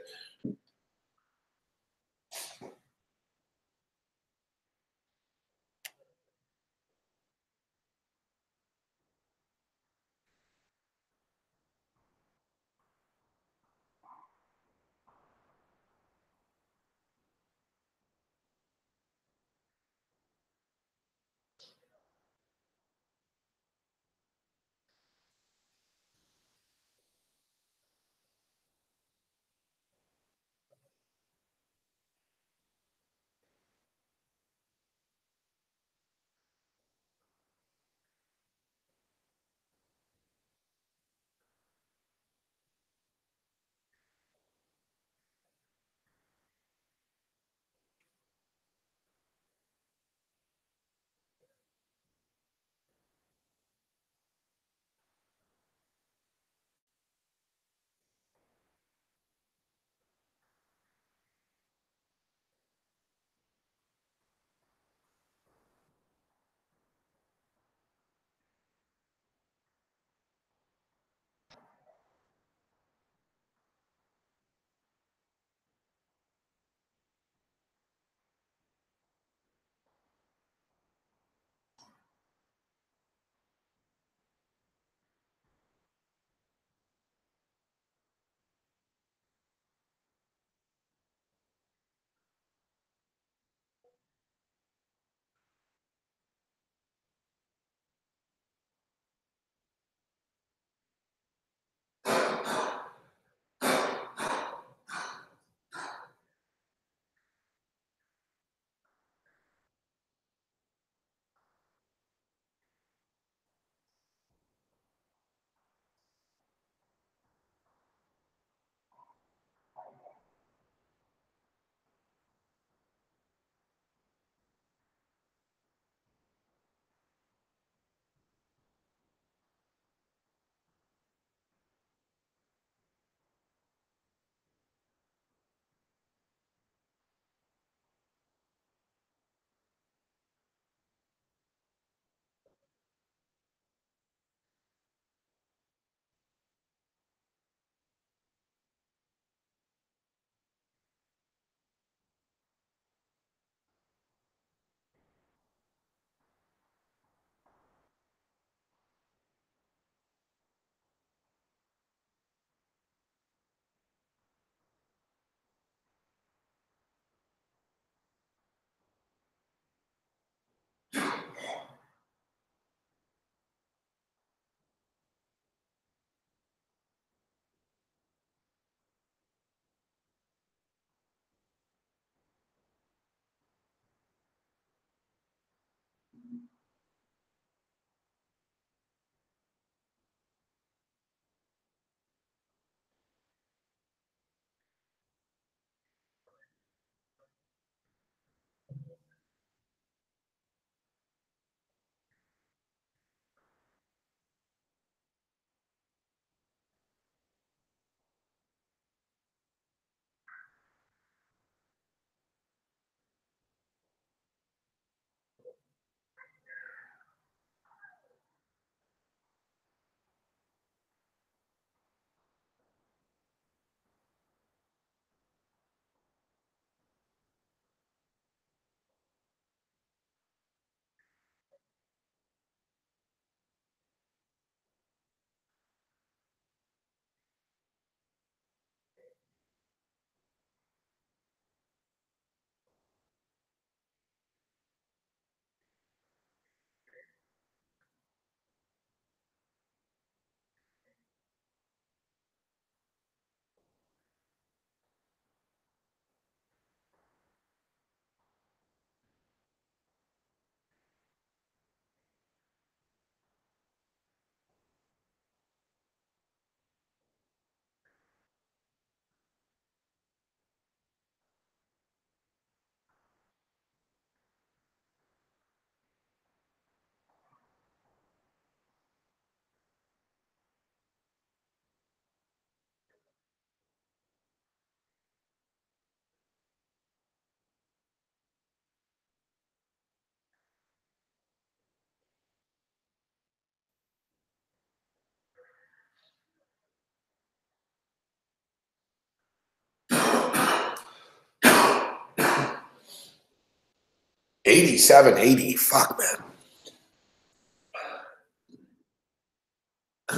87-80. Fuck, man.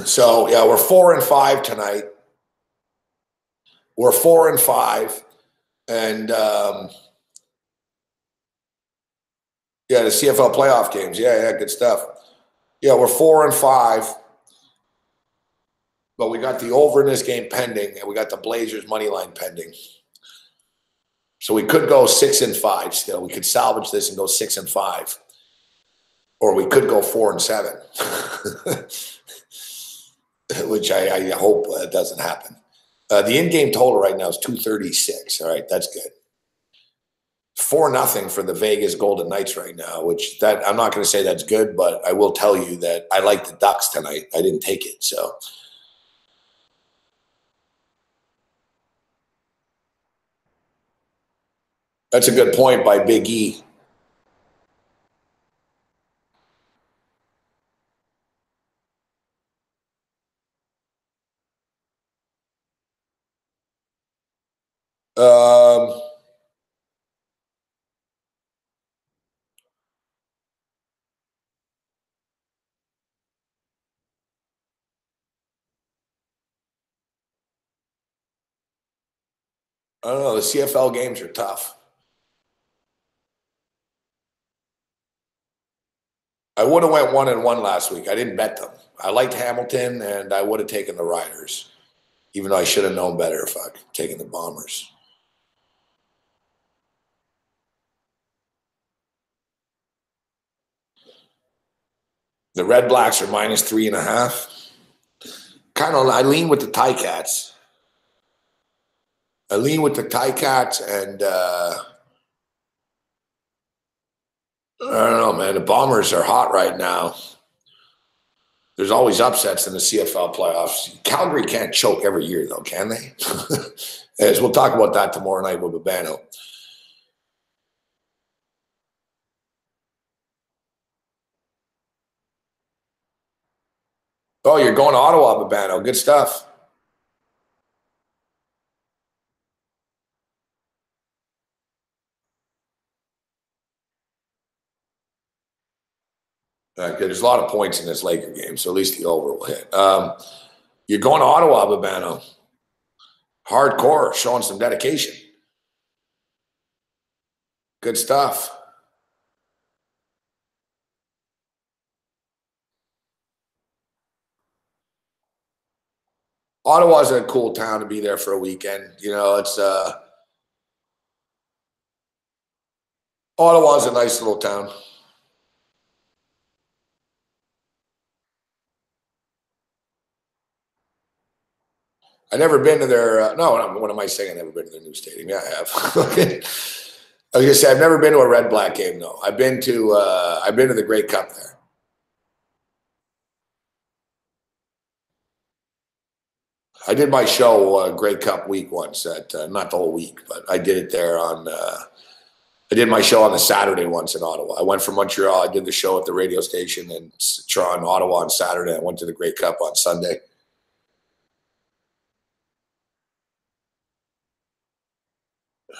So, yeah, we're 4-5 tonight. We're 4-5. And, yeah, the CFL playoff games. Yeah, good stuff. Yeah, we're 4-5. But we got the over in this game pending, and we got the Blazers money line pending. So we could go 6-5 still. We could salvage this and go 6-5. Or we could go 4-7. Which I hope doesn't happen. The in-game total right now is 236. All right, that's good. 4-0 for the Vegas Golden Knights right now, which that I'm not going to say that's good, but I will tell you that I like the Ducks tonight. I didn't take it, so. That's a good point by Big E. I don't know. The CFL games are tough. I would have went 1-1 last week. I didn't bet them. I liked Hamilton, and I would have taken the Riders, even though I should have known better if I'd taken the Bombers. The Red Blacks are -3.5. Kind of, I lean with the Ticats. I lean with the Ticats, and I don't know, man. The Bombers are hot right now. There's always upsets in the CFL playoffs. Calgary can't choke every year, though, can they? As we'll talk about that tomorrow night with Babano. Oh, you're going to Ottawa, Babano. Good stuff. There's a lot of points in this Laker game, so at least the over will hit. You're going to Ottawa, Babano. Hardcore, showing some dedication. Good stuff. Ottawa's a cool town to be there for a weekend. You know, it's Ottawa's a nice little town. I've never been to their, no, what am I saying? I've never been to their new stadium. Yeah, I have. Okay. I was gonna say I've never been to a Red Black game though. I've been to the Grey Cup there. I did my show Grey Cup week once at not the whole week, but I did it there on. I did my show on the Saturday once in Ottawa. I went from Montreal. I did the show at the radio station in Toronto, Ottawa on Saturday. I went to the Grey Cup on Sunday.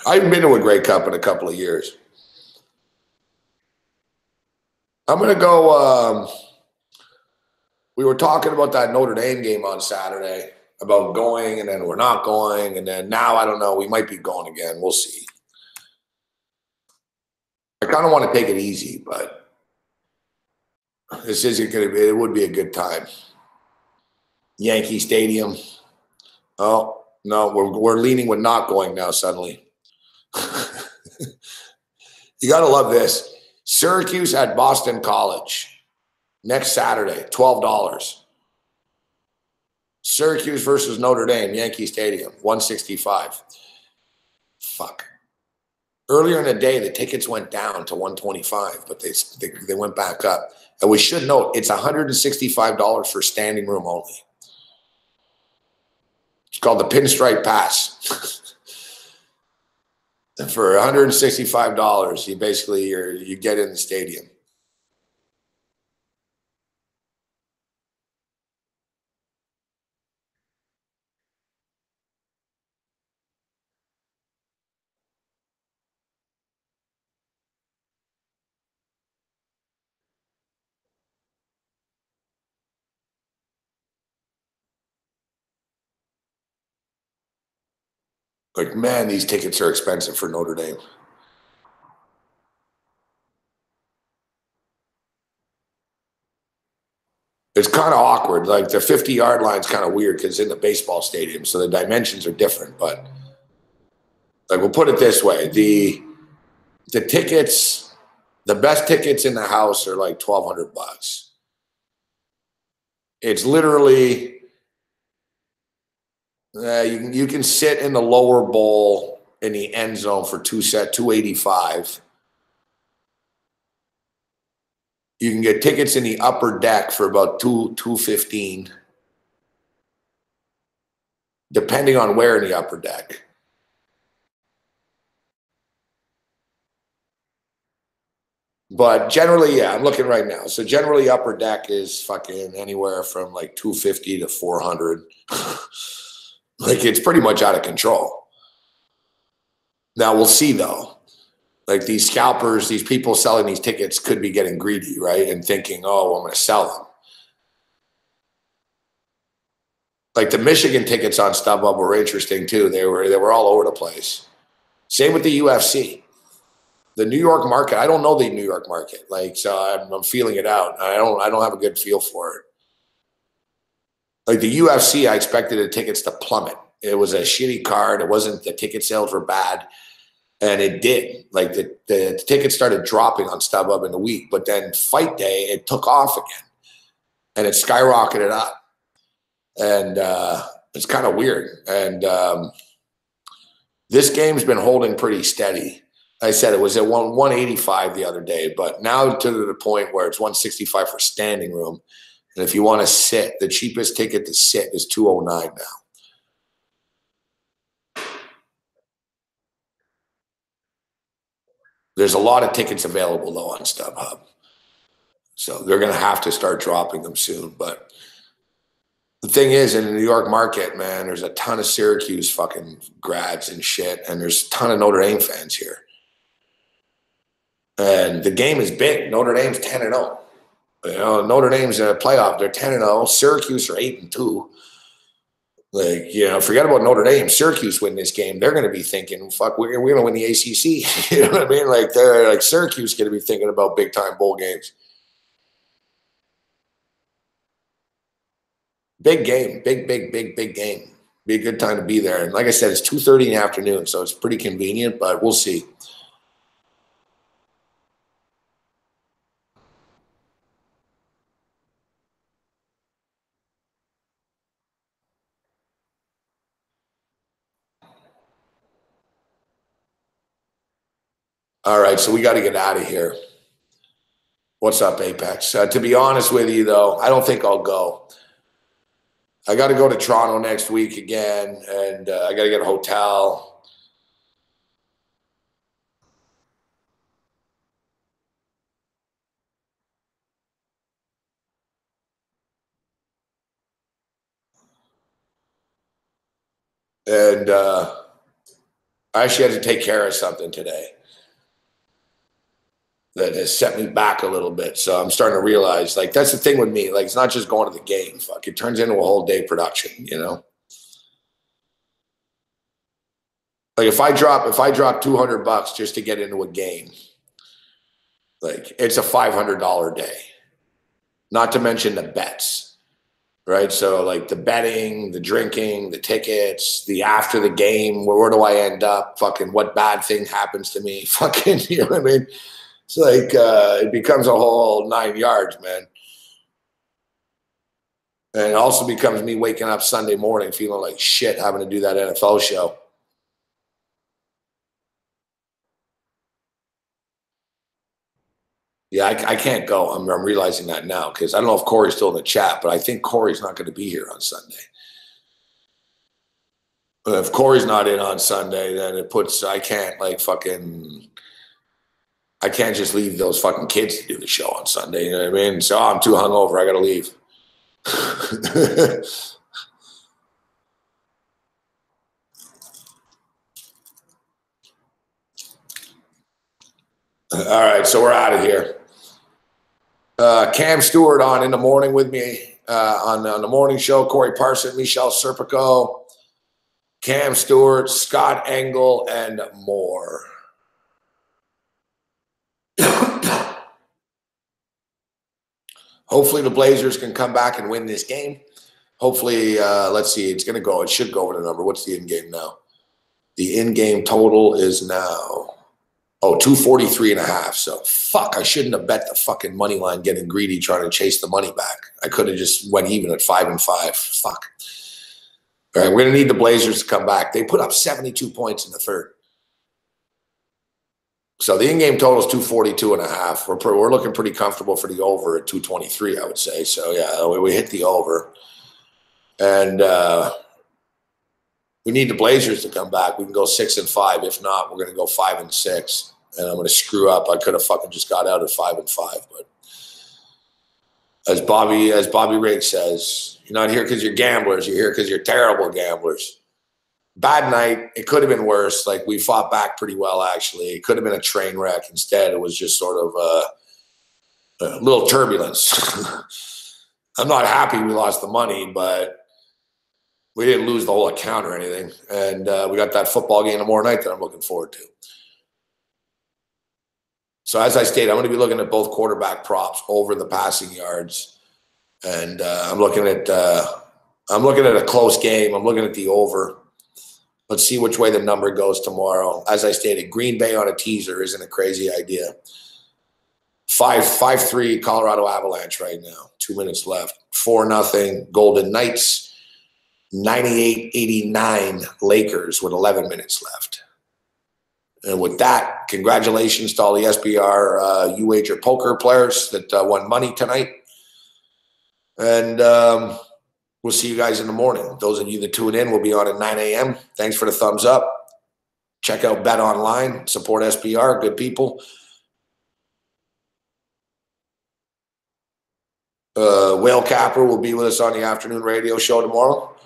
I haven't been to a Grey Cup in a couple of years. I'm going to go. We were talking about that Notre Dame game on Saturday about going, and then we're not going, and then now I don't know. We might be going again. We'll see. I kind of want to take it easy, but this isn't going to be. It would be a good time. Yankee Stadium. Oh no, we're leaning with not going now. Suddenly, you got to love this. Syracuse at Boston College next Saturday, $12. Syracuse versus Notre Dame, Yankee Stadium, 165. Fuck. Earlier in the day, the tickets went down to 125, but they went back up. And we should note it's $165 for standing room only. It's called the Pinstripe Pass. For $165, you get in the stadium. Like, man, these tickets are expensive for Notre Dame. It's kind of awkward. Like the 50-yard line is kind of weird because it's in the baseball stadium, so the dimensions are different. But like, we'll put it this way: the tickets, the best tickets in the house are like $1,200. It's literally you can sit in the lower bowl in the end zone for 285. You can get tickets in the upper deck for about 215, depending on where in the upper deck. But generally, yeah, I'm looking right now. So generally, upper deck is fucking anywhere from like 250 to 400. Like, it's pretty much out of control. Now we'll see though. Like, these scalpers, these people selling these tickets could be getting greedy, right? And thinking, oh, I'm going to sell them. Like the Michigan tickets on StubHub were interesting too. They were all over the place. Same with the UFC. The New York market, I don't know the New York market. Like, so I'm feeling it out. I don't have a good feel for it. Like the UFC, I expected the tickets to plummet. It was a shitty card. It wasn't, the ticket sales were bad. And it did. Like the tickets started dropping on StubHub in the week, but then fight day, it took off again. And it skyrocketed up. And it's kind of weird. And this game's been holding pretty steady. I said it was at 185 the other day, but now to the point where it's 165 for standing room. And if you want to sit, the cheapest ticket to sit is 209 now. There's a lot of tickets available though on StubHub. So they're going to have to start dropping them soon. But the thing is, in the New York market, man, there's a ton of Syracuse fucking grads and shit. And there's a ton of Notre Dame fans here. And the game is big. Notre Dame's 10-0. You know, Notre Dame's in a playoff. They're 10-0. Syracuse are 8-2. Like, you know, forget about Notre Dame. Syracuse win this game. They're going to be thinking, fuck, we're going to win the ACC. You know what I mean? Like, they're like Syracuse going to be thinking about big time bowl games. Big game. Big game. Be a good time to be there. And like I said, it's 2:30 in the afternoon, so it's pretty convenient, but we'll see. All right, so we got to get out of here. What's up, Apex? To be honest with you, though, I don't think I'll go. I got to go to Toronto next week again, and I got to get a hotel. And I actually had to take care of something today that has set me back a little bit. So I'm starting to realize, like, that's the thing with me. Like, it's not just going to the game. Fuck, it turns into a whole day production, you know? Like, if I drop $200 just to get into a game, like, it's a $500 day. Not to mention the bets, right? So, like, the betting, the drinking, the tickets, the after the game, where do I end up? Fucking what bad thing happens to me? Fucking, you know what I mean? It's like it becomes a whole 9 yards, man. And it also becomes me waking up Sunday morning feeling like shit having to do that NFL show. Yeah, I can't go. I'm realizing that now because I don't know if Corey's still in the chat, but I think Corey's not going to be here on Sunday. But if Corey's not in on Sunday, then I can't I can't just leave those fucking kids to do the show on Sunday. You know what I mean? So I'm too hungover. I got to leave. All right, so we're out of here. Cam Stewart on in the morning with me on the morning show. Corey Parson, Michelle Serpico. Cam Stewart, Scott Engel, and more. Hopefully the Blazers can come back and win this game. Hopefully, let's see, it should go over the number. What's the in-game now? The in-game total is now, 243.5. So, fuck, I shouldn't have bet the fucking money line getting greedy trying to chase the money back. I could have just went even at 5-5. Fuck. All right, we're going to need the Blazers to come back. They put up 72 points in the third. So the in-game total is 242.5. We're looking pretty comfortable for the over at 223, I would say. So, yeah, we hit the over. And we need the Blazers to come back. We can go 6-5. If not, we're going to go 5-6. And I'm going to screw up. I could have fucking just got out at 5-5. But as Bobby Riggs says, you're not here because you're gamblers. You're here because you're terrible gamblers. Bad night. It could have been worse. Like, we fought back pretty well, actually. It could have been a train wreck. Instead, it was just sort of a little turbulence. I'm not happy we lost the money, but we didn't lose the whole account or anything. And we got that football game tomorrow night that I'm looking forward to. So as I stated, I'm going to be looking at both quarterback props over the passing yards. And I'm looking at a close game. I'm looking at the over. Let's see which way the number goes tomorrow. As I stated, Green Bay on a teaser isn't a crazy idea. 5-3 Colorado Avalanche right now. 2 minutes left. 4-0 Golden Knights. 98-89 Lakers with 11 minutes left. And with that, congratulations to all the SBR U-Wager poker players that won money tonight. And we'll see you guys in the morning. Those of you that tune in will be on at 9 a.m. Thanks for the thumbs up. Check out Bet Online. Support SBR. Good people. Whale Capper will be with us on the afternoon radio show tomorrow.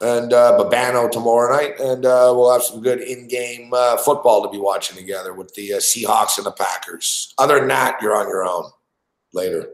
And Babano tomorrow night. And we'll have some good in-game football to be watching together with the Seahawks and the Packers. Other than that, you're on your own. Later.